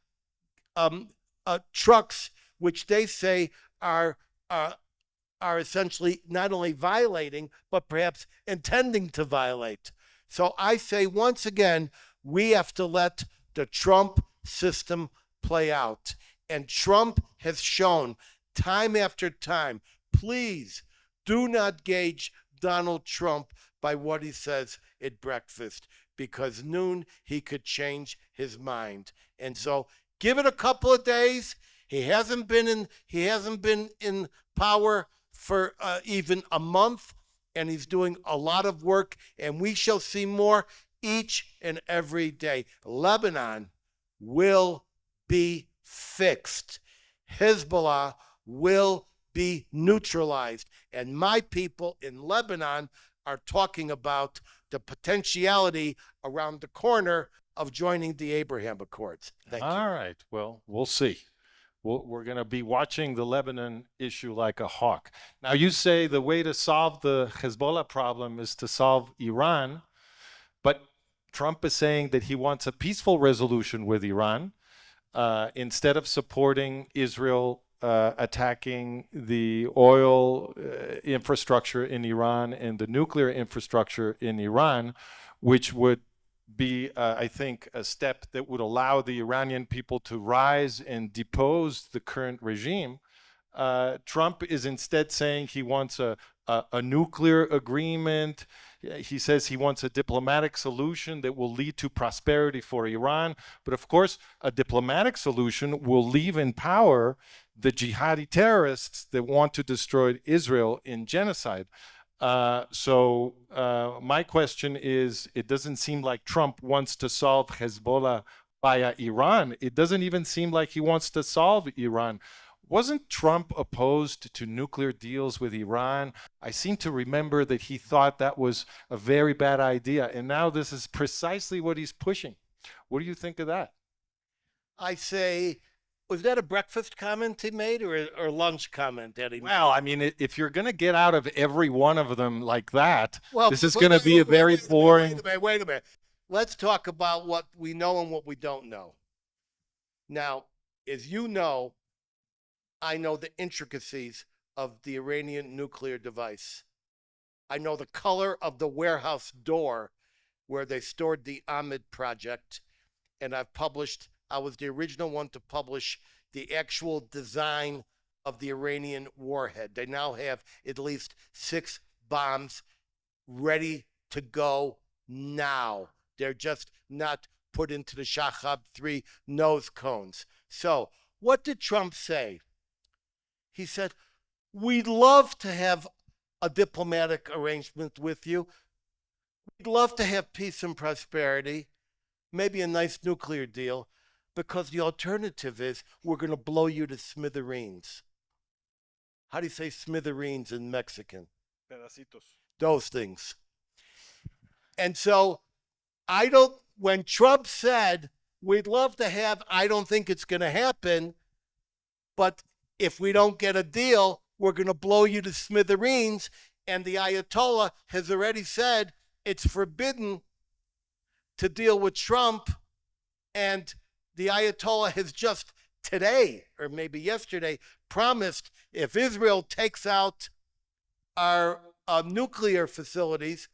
trucks, which they say are essentially not only violating but perhaps intending to violate. So I say once again, we have to let the Trump system play out. And Trump has shown time after time, please do not gauge Donald Trump by what he says at breakfast, because noon he could change his mind. And so give it a couple of days. He hasn't been in power for even a month, and he's doing a lot of work, and we shall see more each and every day. Lebanon will be fixed. Hezbollah will be neutralized. And my people in Lebanon are talking about the potentiality around the corner of joining the Abraham Accords. Thank you. All right. Well, we'll see. We're going to be watching the Lebanon issue like a hawk. Now, you say the way to solve the Hezbollah problem is to solve Iran, but Trump is saying that he wants a peaceful resolution with Iran instead of supporting Israel attacking the oil infrastructure in Iran and the nuclear infrastructure in Iran, which would be, I think, a step that would allow the Iranian people to rise and depose the current regime. Trump is instead saying he wants a nuclear agreement. He says he wants a diplomatic solution that will lead to prosperity for Iran. But of course, a diplomatic solution will leave in power the jihadi terrorists that want to destroy Israel in genocide. So my question is, it doesn't seem like Trump wants to solve Hezbollah via Iran. It doesn't even seem like he wants to solve Iran. Wasn't Trump opposed to nuclear deals with Iran? I seem to remember that he thought that was a very bad idea. And now this is precisely what he's pushing. What do you think of that? I say, was that a breakfast comment he made or a lunch comment that he made? Well, I mean, if you're going to get out of every one of them like that, this is going to be a very boring... Wait a minute. Let's talk about what we know and what we don't know. Now, as you know, I know the intricacies of the Iranian nuclear device. I know the color of the warehouse door where they stored the Ahmed project, and I was the original one to publish the actual design of the Iranian warhead. They now have at least 6 bombs ready to go now. They're just not put into the Shahab 3 nose cones. So, what did Trump say? He said, we'd love to have a diplomatic arrangement with you. We'd love to have peace and prosperity, maybe a nice nuclear deal, because the alternative is we're going to blow you to smithereens. How do you say smithereens in Mexican? Pedacitos. Those things. And so when Trump said, we'd love to have, I don't think it's going to happen, but if we don't get a deal, we're going to blow you to smithereens. And the Ayatollah has already said it's forbidden to deal with Trump. And the Ayatollah has just today, or maybe yesterday, promised if Israel takes out our nuclear facilities,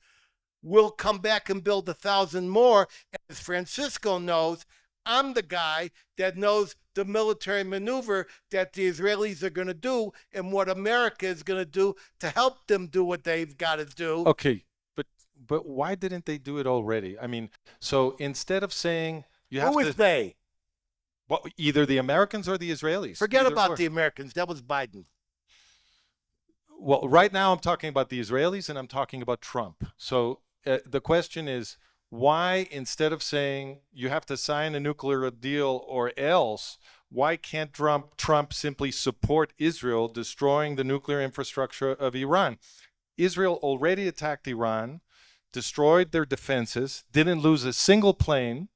we'll come back and build 1,000 more. As Francisco knows, I'm the guy that knows the military maneuver that the Israelis are going to do and what America is going to do to help them do what they've got to do. Okay, but why didn't they do it already? I mean, so instead of saying you have Who to, is they? well, either the Americans or the Israelis. Forget Either about or. the Americans. That was Biden. Well, right now I'm talking about the Israelis and I'm talking about Trump. So the question is, why instead of saying you have to sign a nuclear deal or else, why can't Trump simply support Israel destroying the nuclear infrastructure of Iran? Israel already attacked Iran, destroyed their defenses, didn't lose a single plane.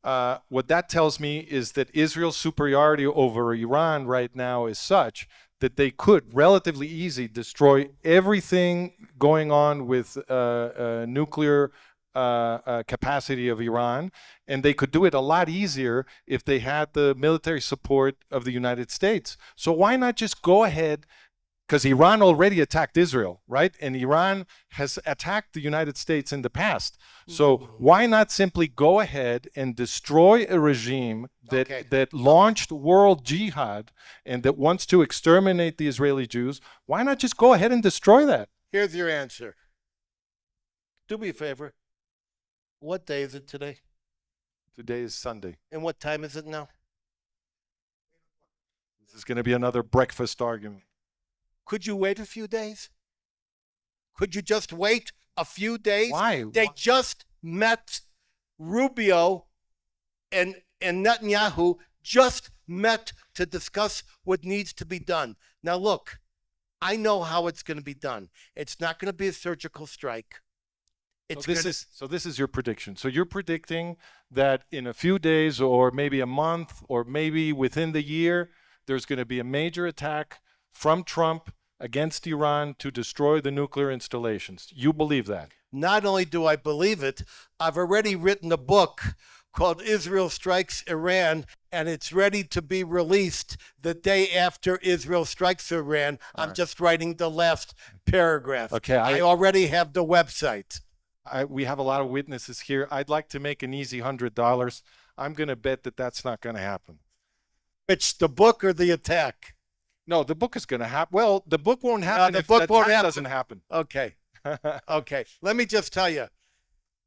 What that tells me is that Israel's superiority over Iran right now is such that they could relatively easy destroy everything going on with nuclear capacity of Iran, and they could do it a lot easier if they had the military support of the United States. So why not just go ahead? Because Iran already attacked Israel, right? And Iran has attacked the United States in the past. So why not simply go ahead and destroy a regime that launched world jihad and that wants to exterminate the Israeli Jews? Why not just go ahead and destroy that? Here's your answer. Do me a favor. What day is it today? Today is Sunday. And what time is it now? This is going to be another breakfast argument. Could you wait a few days? Could you just wait a few days? Why? They just met. Rubio and Netanyahu just met to discuss what needs to be done. Now, look, I know how it's going to be done. It's not going to be a surgical strike. So this is your prediction. So you're predicting that in a few days or maybe a month or maybe within the year, there's going to be a major attack from Trump against Iran to destroy the nuclear installations. You believe that? Not only do I believe it, I've already written a book called Israel Strikes Iran, and it's ready to be released the day after Israel strikes Iran. I'm just writing the last paragraph. Okay, I already have the website. We have a lot of witnesses here. I'd like to make an easy $100. I'm going to bet that that's not going to happen. Which, the book or the attack? No, the book is going to happen. Well, the book won't happen the if book the won't attack happen. doesn't happen. Okay. Okay. Let me just tell you,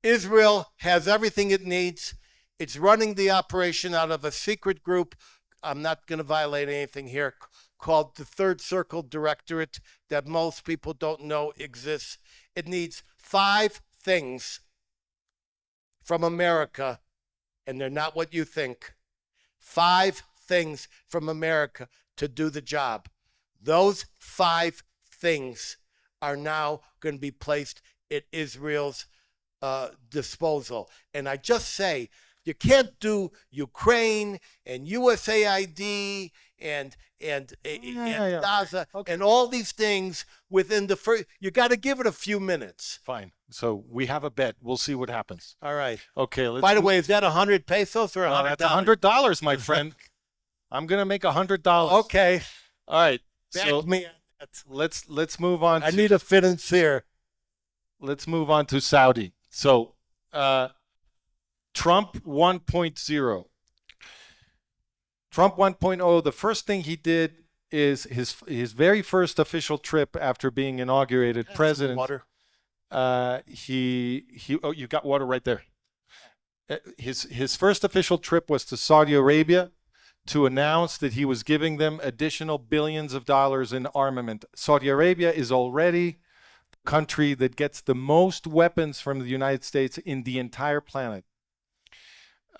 Israel has everything it needs. It's running the operation out of a secret group. I'm not going to violate anything here, called the Third Circle Directorate, that most people don't know exists. It needs 5 things from America, and they're not what you think. 5 things from America to do the job. Those 5 things are now going to be placed at Israel's disposal. And I just say, you can't do Ukraine and USAID and Gaza and all these things within the first. You got to give it a few minutes. Fine. So we have a bet. We'll see what happens. All right. Okay. By the way, is that 100 pesos or $100? That's $100, my friend. I'm gonna make $100. Okay. All right. Back me. Let's move on. I need a financier. Let's move on to Saudi. So Trump 1.0. Trump 1.0. The first thing he did is his very first official trip after being inaugurated president. Water. Oh, you got water right there. His first official trip was to Saudi Arabia to announce that he was giving them additional billions of dollars in armament. Saudi Arabia is already the country that gets the most weapons from the United States in the entire planet.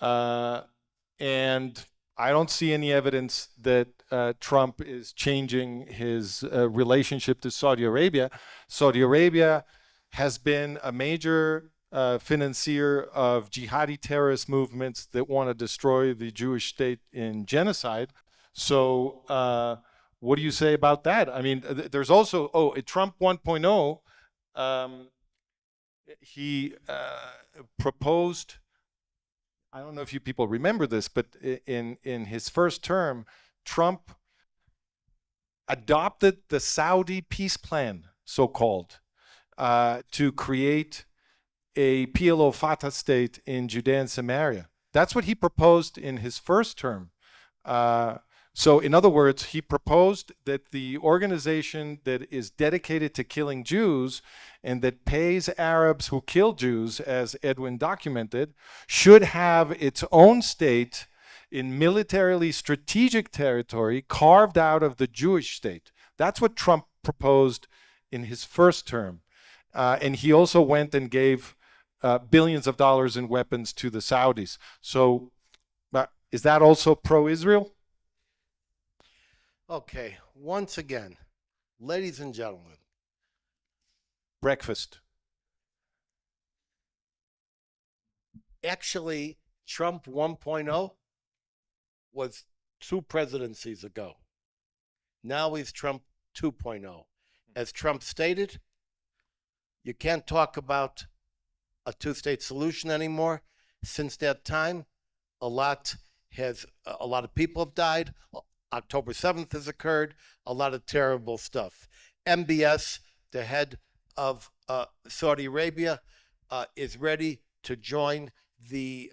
And I don't see any evidence that Trump is changing his relationship to Saudi Arabia. Saudi Arabia has been a major financier of jihadi terrorist movements that want to destroy the Jewish state in genocide. So what do you say about that? I mean, there's also, Trump 1.0, he proposed, I don't know if you people remember this, but in his first term, Trump adopted the Saudi peace plan, so-called, to create a PLO Fatah state in Judea and Samaria. That's what he proposed in his first term. So in other words, he proposed that the organization that is dedicated to killing Jews and that pays Arabs who kill Jews, as Edwin documented, should have its own state in militarily strategic territory carved out of the Jewish state. That's what Trump proposed in his first term. And he also went and gave billions of dollars in weapons to the Saudis. So is that also pro-Israel? Okay, once again, ladies and gentlemen. Breakfast. Actually, Trump 1.0 was 2 presidencies ago. Now he's Trump 2.0. As Trump stated, you can't talk about a 2-state solution anymore. Since that time, a lot of people have died. October 7th has occurred, a lot of terrible stuff. MBS, the head of Saudi Arabia, is ready to join the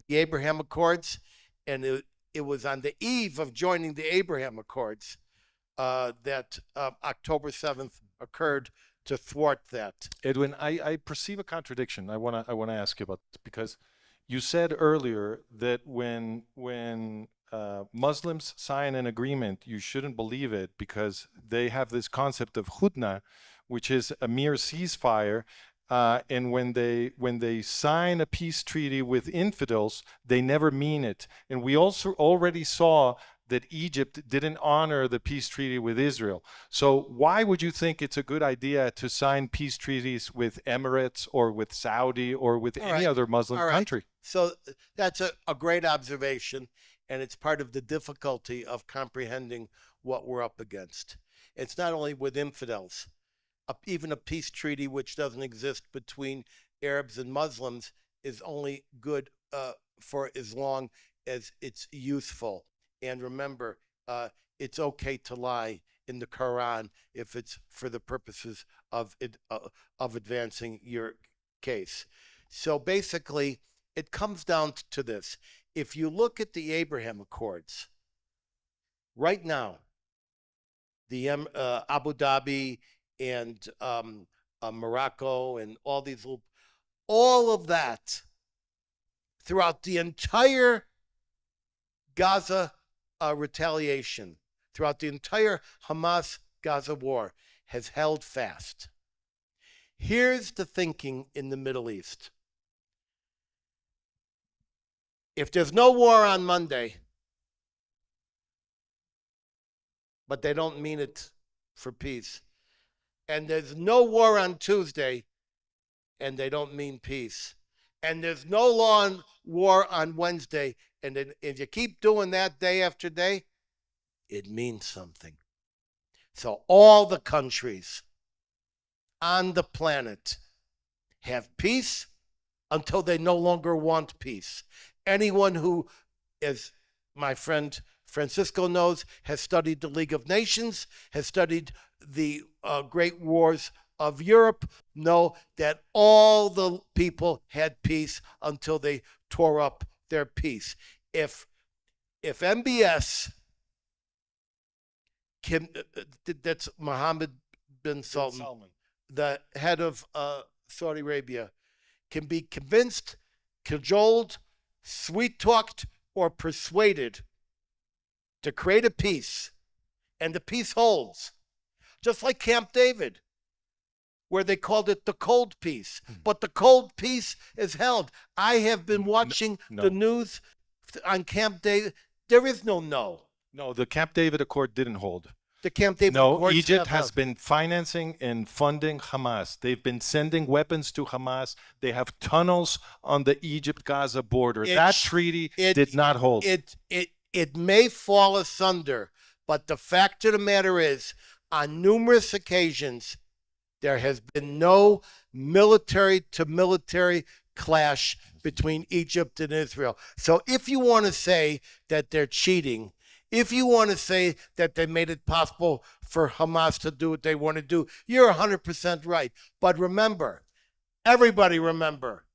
Abraham Accords, and it was on the eve of joining the Abraham Accords that October 7th occurred to thwart that. Edwin, I perceive a contradiction. I want to ask you about this, because you said earlier that when Muslims sign an agreement, you shouldn't believe it because they have this concept of hudna, which is a mere ceasefire. And when they sign a peace treaty with infidels, they never mean it. And we also already saw that Egypt didn't honor the peace treaty with Israel. So why would you think it's a good idea to sign peace treaties with Emirates or with Saudi or with any other Muslim country? So that's a great observation, and it's part of the difficulty of comprehending what we're up against. It's not only with infidels. Even a peace treaty which doesn't exist between Arabs and Muslims is only good for as long as it's useful. And remember, it's okay to lie in the Quran if it's for the purposes of advancing your case. So basically, it comes down to this. If you look at the Abraham Accords, right now, the Abu Dhabi and Morocco and all of that throughout the entire Gaza retaliation, throughout the entire Hamas-Gaza war, has held fast. Here's the thinking in the Middle East. If there's no war on Monday, but they don't mean it for peace, and there's no war on Tuesday, and they don't mean peace, and there's no war on Wednesday, and then if you keep doing that day after day, it means something. So all the countries on the planet have peace until they no longer want peace. Anyone who, as my friend Francisco knows, has studied the League of Nations, has studied the great wars of Europe, know that all the people had peace until they tore up their peace. If MBS that's Mohammed bin Salman, the head of Saudi Arabia, can be convinced, cajoled, sweet-talked, or persuaded to create a peace, and the peace holds, just like Camp David, where they called it the cold peace. But the cold peace is held. I have been watching the news on Camp David. There is no. No, the Camp David Accord didn't hold. The Camp David Accord. No, Egypt has been financing and funding Hamas. They've been sending weapons to Hamas. They have tunnels on the Egypt-Gaza border. That treaty did not hold. It may fall asunder, but the fact of the matter is, on numerous occasions, there has been no military-to-military clash between Egypt and Israel. So if you want to say that they're cheating, if you want to say that they made it possible for Hamas to do what they want to do, you're 100% right. But remember, Everybody remember,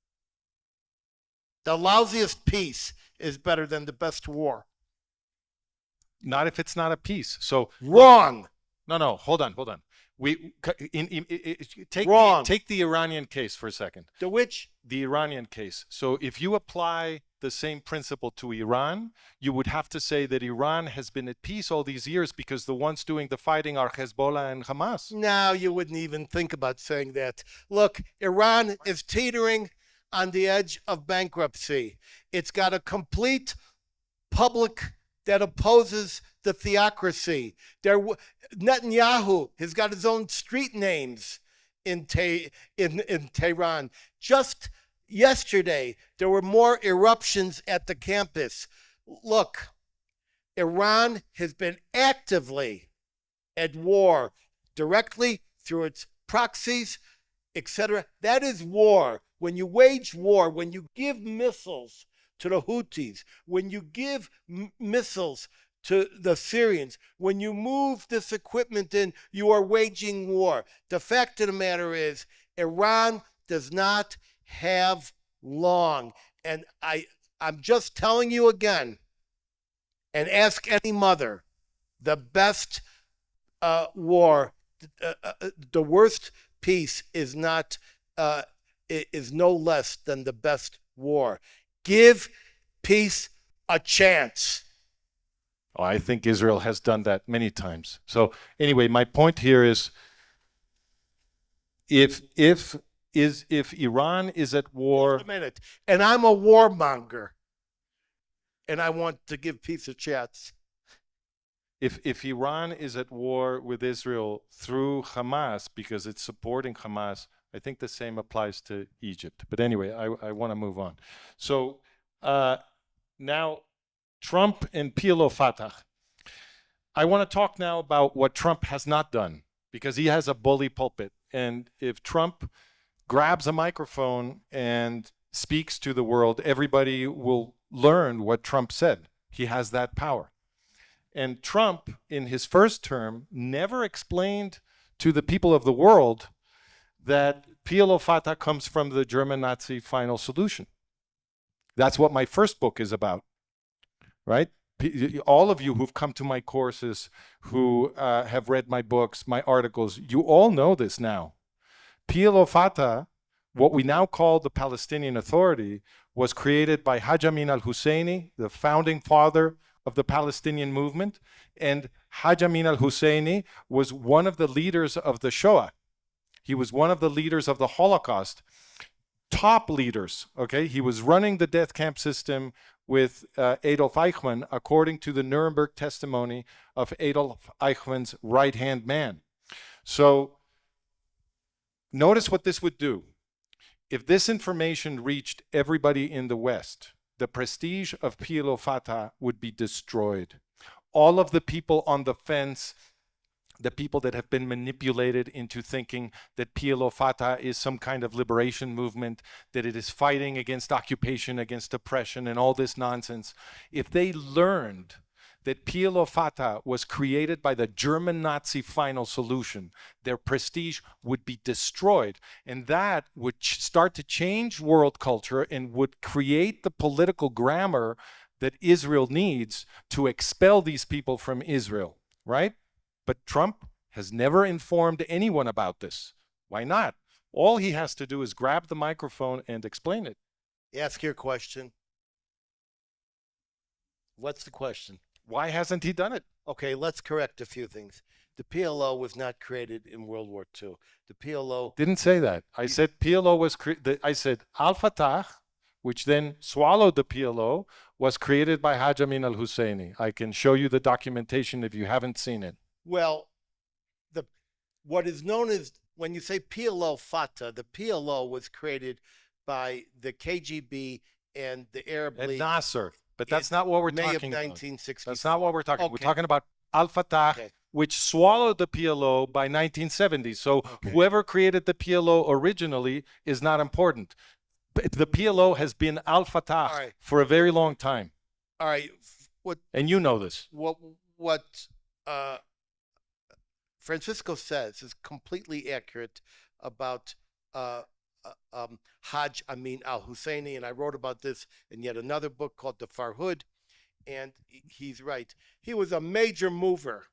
the lousiest peace is better than the best war. Not if it's not a peace. So Wrong. no, hold on. Wrong. Take the Iranian case for a second. The which? The Iranian case. So if you apply the same principle to Iran, you would have to say that Iran has been at peace all these years because the ones doing the fighting are Hezbollah and Hamas. No, you wouldn't even think about saying that. Look, Iran is teetering on the edge of bankruptcy. It's got a complete public that opposes the theocracy. Netanyahu has got his own street names in Tehran. Just yesterday, there were more eruptions at the campus. Look, Iran has been actively at war, directly through its proxies, etc. That is war. When you wage war, when you give missiles to the Houthis, when you give missiles to the Syrians, when you move this equipment in, you are waging war. The fact of the matter is, Iran does not have long. And I'm just telling you again, and ask any mother, the best war, the worst peace is not is no less than the best war. Give peace a chance. Oh, I think Israel has done that many times. So anyway, my point here is, if Iran is at war, Just a minute, and I'm a warmonger, and I want to give peace a chance. if Iran is at war with Israel through Hamas because it's supporting Hamas, I think the same applies to Egypt. But anyway, I want to move on. So now Trump and PLO Fatah. I want to talk now about what Trump has not done, because he has a bully pulpit. And if Trump grabs a microphone and speaks to the world, everybody will learn what Trump said. He has that power. And Trump, in his first term, never explained to the people of the world that PLO Fatah comes from the German Nazi final solution. That's what my first book is about, right? All of you who've come to my courses, who have read my books, my articles, you all know this now. PLO Fatah, what we now call the Palestinian Authority, was created by Haj Amin al-Husseini, the founding father of the Palestinian movement. And Haj Amin al-Husseini was one of the leaders of the Shoah. He was one of the leaders of the Holocaust, top leaders, okay? He was running the death camp system with Adolf Eichmann, according to the Nuremberg testimony of Adolf Eichmann's right-hand man. So notice what this would do. If this information reached everybody in the West, the prestige of PLO Fatah would be destroyed. All of the people on the fence, the people that have been manipulated into thinking that PLO Fatah is some kind of liberation movement, that it is fighting against occupation, against oppression, and all this nonsense, if they learned that PLO Fatah was created by the German Nazi final solution, their prestige would be destroyed. And that would start to change world culture and would create the political grammar that Israel needs to expel these people from Israel, right? But Trump has never informed anyone about this. Why not? All he has to do is grab the microphone and explain it. Ask your question. What's the question? Why hasn't he done it? Okay, let's correct a few things. The PLO was not created in World War II. The PLO didn't say that. I said PLO was I said Al-Fatah, which then swallowed the PLO, was created by Haj Amin al-Husseini. I can show you the documentation if you haven't seen it. Well, what is known as, when you say PLO Fatah, the PLO was created by the KGB and the Arab League. And Nasser. But that's not what we're talking May of about. 1960. That's not what we're talking about. Okay. We're talking about Al-Fatah, Okay. which swallowed the PLO by 1970. So whoever created the PLO originally is not important. But the PLO has been Al-Fatah for a very long time. All right. And you know this. What Francisco says is completely accurate about Hajj Amin al-Husseini, and I wrote about this in yet another book called The Farhud, and he's right. He was a major mover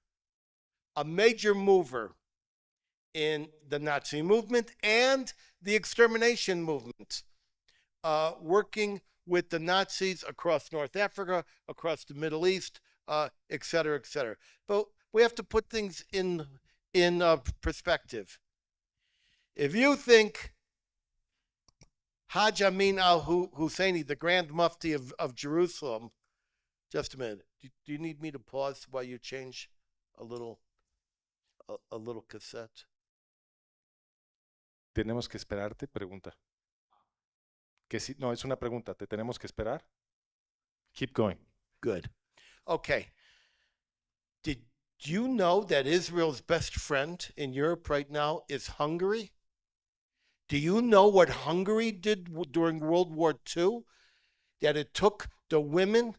in the Nazi movement and the extermination movement, working with the Nazis across North Africa, across the Middle East, et cetera, et cetera. But we have to put things in perspective. If you think Hajj Amin al-Husseini, the Grand Mufti of Jerusalem, just a minute. Do you need me to pause while you change a little cassette? Tenemos que esperarte, pregunta. Que si, no, es una pregunta. ¿Te tenemos que esperar? Keep going. Good. Okay. Did you know that Israel's best friend in Europe right now is Hungary? Do you know what Hungary did during World War II? That it took the women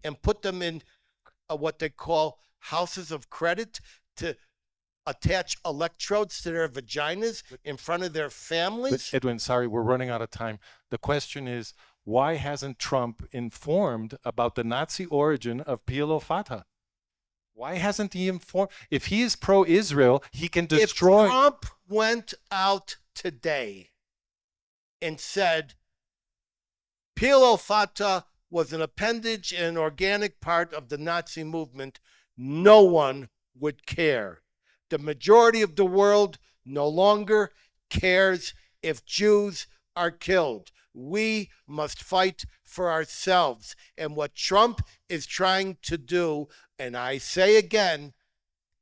and put them in what they call houses of credit to attach electrodes to their vaginas in front of their families? But Edwin, sorry, we're running out of time. The question is, why hasn't Trump informed about the Nazi origin of PLO Fatah? Why hasn't he informed? If he is pro-Israel, he can destroy. If Trump went out today and said PLO Fatah was an appendage and an organic part of the Nazi movement, no one would care. The majority of the world no longer cares if Jews are killed. We must fight for ourselves. And what Trump is trying to do, and I say again,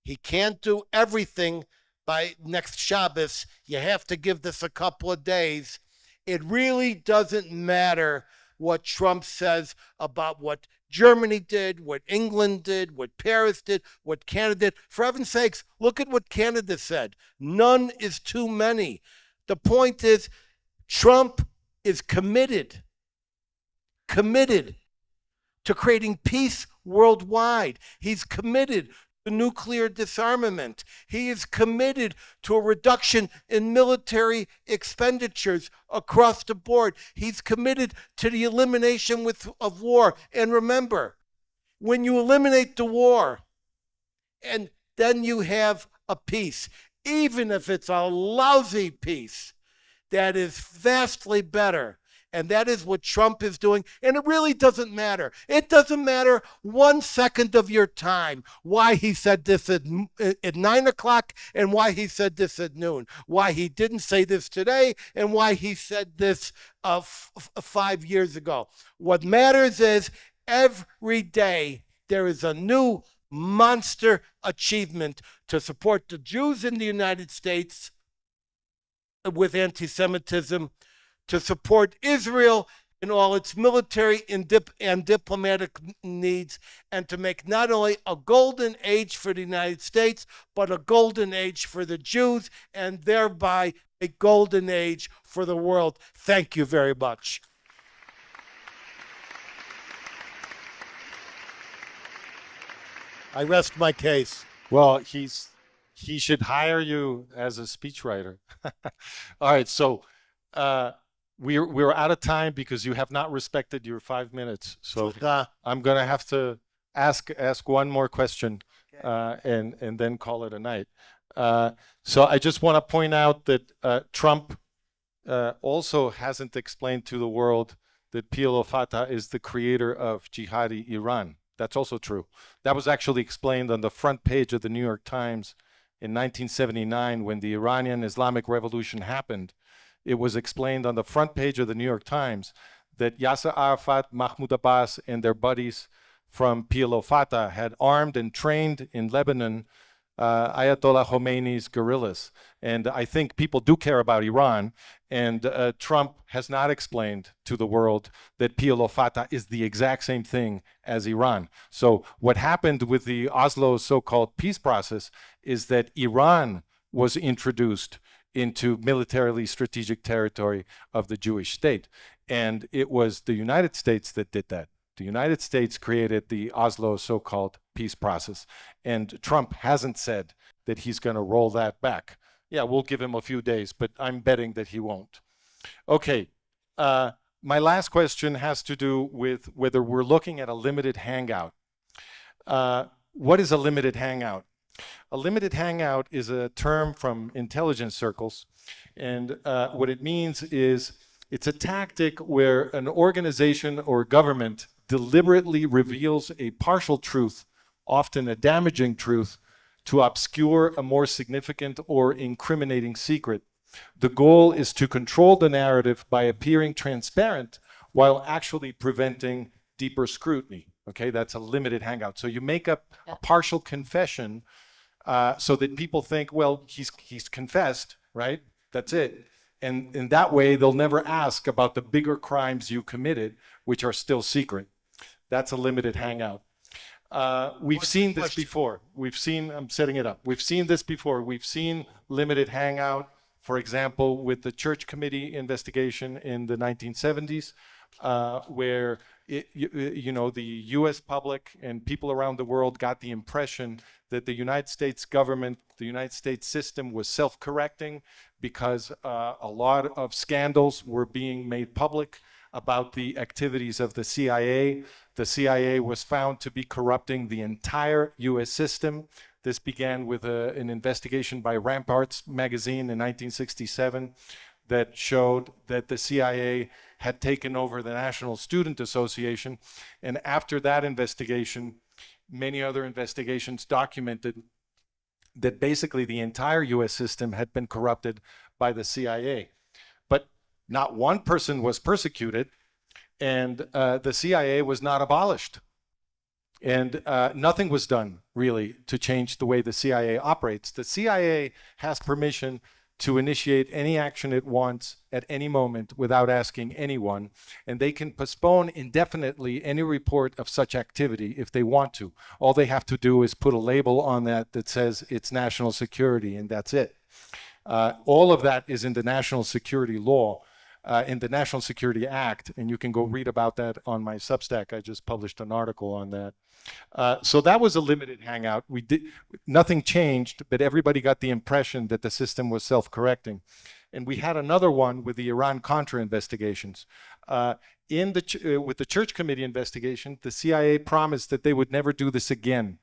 he can't do everything by next Shabbos. You have to give this a couple of days. It really doesn't matter what Trump says about what Germany did, what England did, what Paris did, what Canada did. For heaven's sakes, look at what Canada said. None is too many. The point is, Trump is committed to creating peace worldwide. He's committed to nuclear disarmament. He is committed to a reduction in military expenditures across the board. He's committed to the elimination of war. And remember, when you eliminate the war, and then you have a peace, even if it's a lousy peace, that is vastly better. And that is what Trump is doing. And it really doesn't matter. It doesn't matter 1 second of your time why he said this at 9 o'clock and why he said this at noon, why he didn't say this today and why he said this 5 years ago. What matters is every day there is a new monster achievement to support the Jews in the United States with anti-Semitism, to support Israel in all its military and diplomatic needs, and to make not only a golden age for the United States, but a golden age for the Jews, and thereby a golden age for the world. Thank you very much. I rest my case. Well, he should hire you as a speechwriter. All right, so we're out of time because you have not respected your 5 minutes. So I'm going to have to ask one more question, and then call it a night. So I just want to point out that Trump also hasn't explained to the world that PLO Fatah is the creator of jihadi Iran. That's also true. That was actually explained on the front page of the New York Times in 1979 when the Iranian Islamic Revolution happened. It was explained on the front page of the New York Times that Yasser Arafat, Mahmoud Abbas, and their buddies from PLO Fatah had armed and trained in Lebanon Ayatollah Khomeini's guerrillas. And I think people do care about Iran, and Trump has not explained to the world that PLO Fatah is the exact same thing as Iran. So what happened with the Oslo so-called peace process is that Iran was introduced into militarily strategic territory of the Jewish state. And it was the United States that did that. The United States created the Oslo so-called peace process. And Trump hasn't said that he's going to roll that back. Yeah, we'll give him a few days, but I'm betting that he won't. Okay. My last question has to do with whether we're looking at a limited hangout. What is a limited hangout? A limited hangout is a term from intelligence circles. And what it means is it's a tactic where an organization or government deliberately reveals a partial truth, often a damaging truth, to obscure a more significant or incriminating secret. The goal is to control the narrative by appearing transparent while actually preventing deeper scrutiny. Okay, that's a limited hangout. So you make up a partial confession so that people think, well, he's confessed, right? That's it. And in that way, they'll never ask about the bigger crimes you committed, which are still secret. That's a limited hangout. We've seen this before. I'm setting it up. We've seen this before. We've seen limited hangout, for example, with the Church Committee investigation in the 1970s, where the U.S. public and people around the world got the impression that the United States government, the United States system was self-correcting because a lot of scandals were being made public about the activities of the CIA. The CIA was found to be corrupting the entire U.S. system. This began with an investigation by Ramparts magazine in 1967 that showed that the CIA had taken over the National Student Association. And after that investigation, many other investigations documented that basically the entire US system had been corrupted by the CIA. But not one person was persecuted, and the CIA was not abolished. And nothing was done, really, to change the way the CIA operates. The CIA has permission to initiate any action it wants at any moment without asking anyone, and they can postpone indefinitely any report of such activity if they want to. All they have to do is put a label on that says it's national security, and that's it. All of that is in the national security law, in the National Security Act, and you can go read about that on my Substack. I just published an article on that. So that was a limited hangout. Nothing changed, but everybody got the impression that the system was self-correcting. And we had another one with the Iran-Contra investigations. With the Church Committee investigation, the CIA promised that they would never do this again.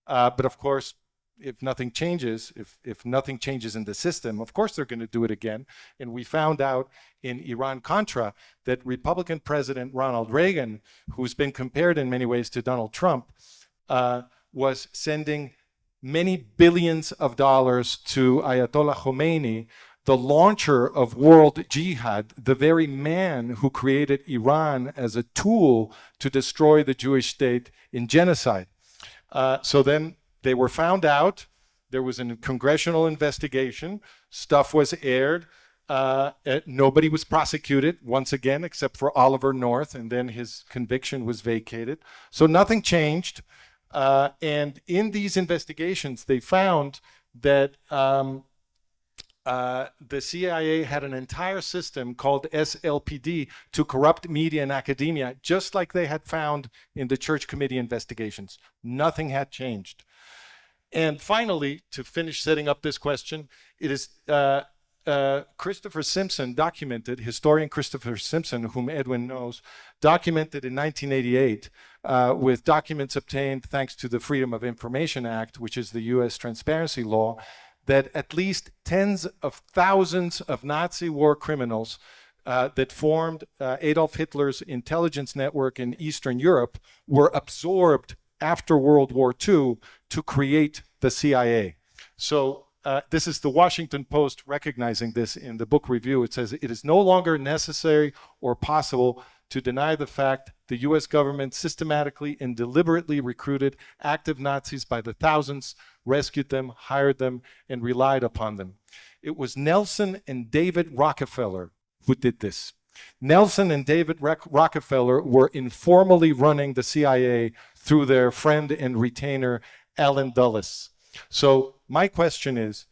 But of course, if nothing changes, if nothing changes in the system, of course they're going to do it again. And we found out in Iran-Contra that Republican President Ronald Reagan, who's been compared in many ways to Donald Trump, was sending many billions of dollars to Ayatollah Khomeini, the launcher of world jihad, the very man who created Iran as a tool to destroy the Jewish state in genocide. So then they were found out. There was a congressional investigation. Stuff was aired. Nobody was prosecuted, once again, except for Oliver North, and then his conviction was vacated. So nothing changed. And in these investigations, they found that the CIA had an entire system called SLPD to corrupt media and academia, just like they had found in the Church Committee investigations. Nothing had changed. And finally, to finish setting up this question, it is Christopher Simpson documented, historian Christopher Simpson, whom Edwin knows, documented in 1988 with documents obtained thanks to the Freedom of Information Act, which is the US transparency law, that at least tens of thousands of Nazi war criminals that formed Adolf Hitler's intelligence network in Eastern Europe were absorbed after World War II to create the CIA. So this is the Washington Post recognizing this in the book review. It says, it is no longer necessary or possible to deny the fact the US government systematically and deliberately recruited active Nazis by the thousands, rescued them, hired them, and relied upon them. It was Nelson and David Rockefeller who did this. Nelson and David Rockefeller were informally running the CIA through their friend and retainer, Allen Dulles. So my question is,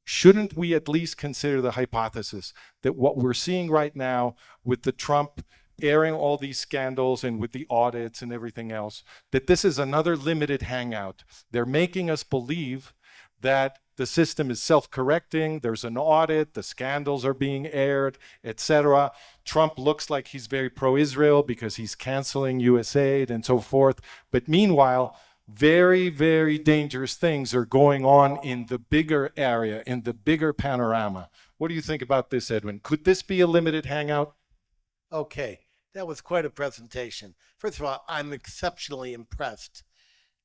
shouldn't we at least consider the hypothesis that what we're seeing right now with the Trump airing all these scandals and with the audits and everything else, that this is another limited hangout? They're making us believe that the system is self-correcting. There's an audit. The scandals are being aired, etc. Trump looks like he's very pro-Israel because he's canceling U.S. aid and so forth. But meanwhile, very, very dangerous things are going on in the bigger area, in the bigger panorama. What do you think about this, Edwin? Could this be a limited hangout? Okay, that was quite a presentation. First of all, I'm exceptionally impressed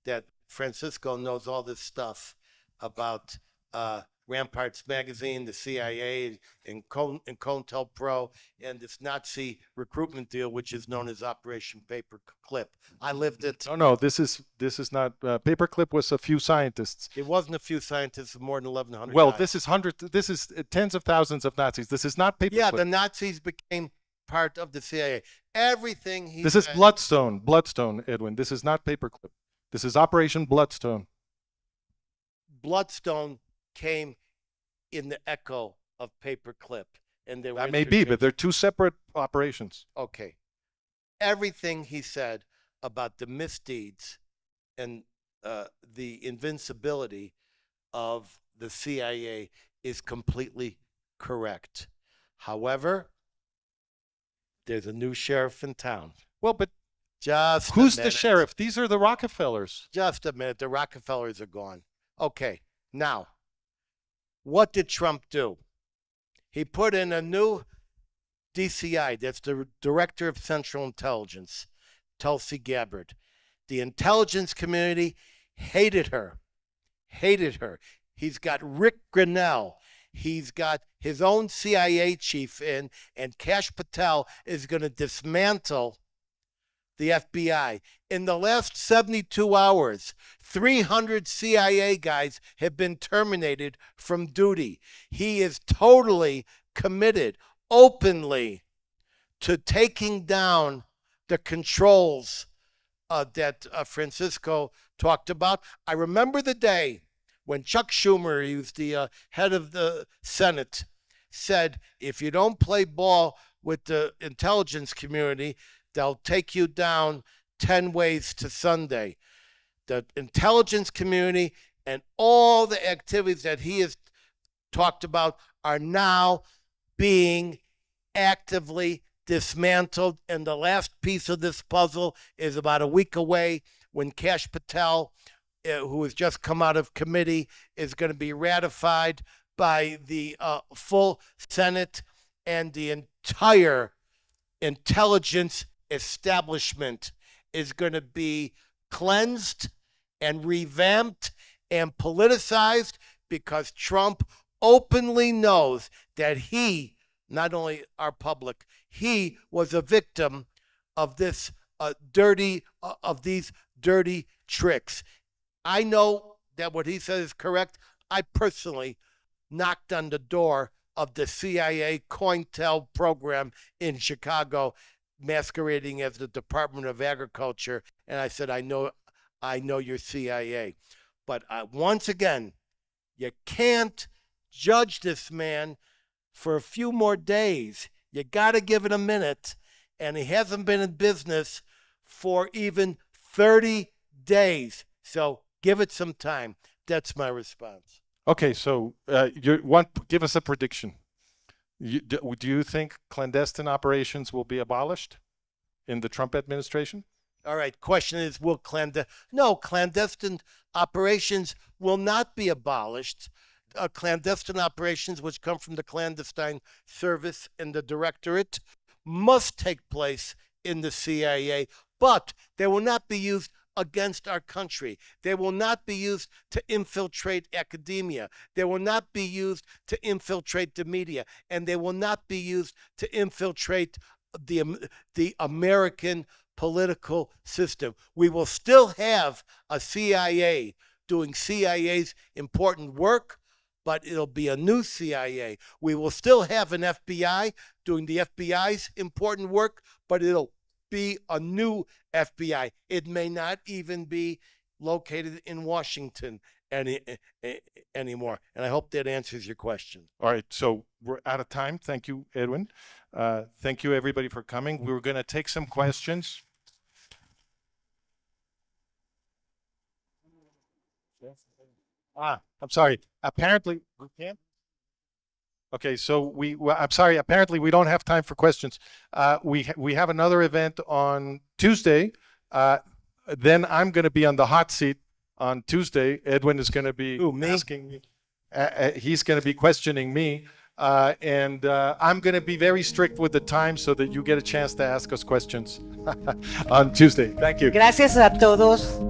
that Francisco knows all this stuff about Ramparts Magazine, the CIA, and COINTELPRO, and this Nazi recruitment deal, which is known as Operation Paperclip. I lived it. No, this is not. Paperclip was a few scientists. It wasn't a few scientists, more than 1,100 Well, guys. this is hundreds. This is tens of thousands of Nazis. This is not Paperclip. Yeah, the Nazis became part of the CIA. Everything he This is Bloodstone. Bloodstone, Edwin. This is not Paperclip. This is Operation Bloodstone. Bloodstone came in the echo of Paperclip, and they were That may be, but they're two separate operations. Okay. Everything he said about the misdeeds and the invincibility of the CIA is completely correct. However, there's a new sheriff in town. Well, but Just who's a the minute. sheriff? These are the Rockefellers. Just a minute. The Rockefellers are gone. Okay. Now, what did Trump do? He put in a new DCI, that's the Director of Central Intelligence, Tulsi Gabbard. The intelligence community hated her. He's got Rick Grinnell. He's got his own CIA chief in, and Kash Patel is going to dismantle the FBI. In the last 72 hours, 300 CIA guys have been terminated from duty. He is totally committed, openly, to taking down the controls that Francisco talked about. I remember the day when Chuck Schumer, who's the head of the Senate, said, if you don't play ball with the intelligence community, they'll take you down 10 ways to Sunday. The intelligence community and all the activities that he has talked about are now being actively dismantled. And the last piece of this puzzle is about a week away when Kash Patel, who has just come out of committee, is going to be ratified by the full Senate, and the entire intelligence establishment is going to be cleansed and revamped and politicized, because Trump openly knows that he, not only our public, he was a victim of this these dirty tricks. I know that what he says is correct. I personally knocked on the door of the CIA COINTEL program in Chicago, masquerading as the Department of Agriculture, and I said, I know you're CIA. But once again, you can't judge this man for a few more days. You got to give it a minute, and he hasn't been in business for even 30 days. So give it some time. That's my response. Okay, so give us a prediction. Do you think clandestine operations will be abolished in the Trump administration? All right, question is, clandestine operations will not be abolished. Clandestine operations, which come from the clandestine service and the directorate, must take place in the CIA, but they will not be used against our country. They will not be used to infiltrate academia. They will not be used to infiltrate the media, and they will not be used to infiltrate the American political system. We will still have a CIA doing CIA's important work, but it'll be a new CIA. We will still have an FBI doing the FBI's important work, but it'll be a new FBI. It may not even be located in Washington anymore. And I hope that answers your question. All right, so we're out of time. Thank you, Edwin. Thank you, everybody, for coming. We're going to take some questions. I'm sorry. Apparently, we can't. Okay, so I'm sorry. Apparently, we don't have time for questions. We have another event on Tuesday. Then I'm going to be on the hot seat on Tuesday. Edwin is going to be asking me. He's going to be questioning me, and I'm going to be very strict with the time so that you get a chance to ask us questions on Tuesday. Thank you. Gracias a todos.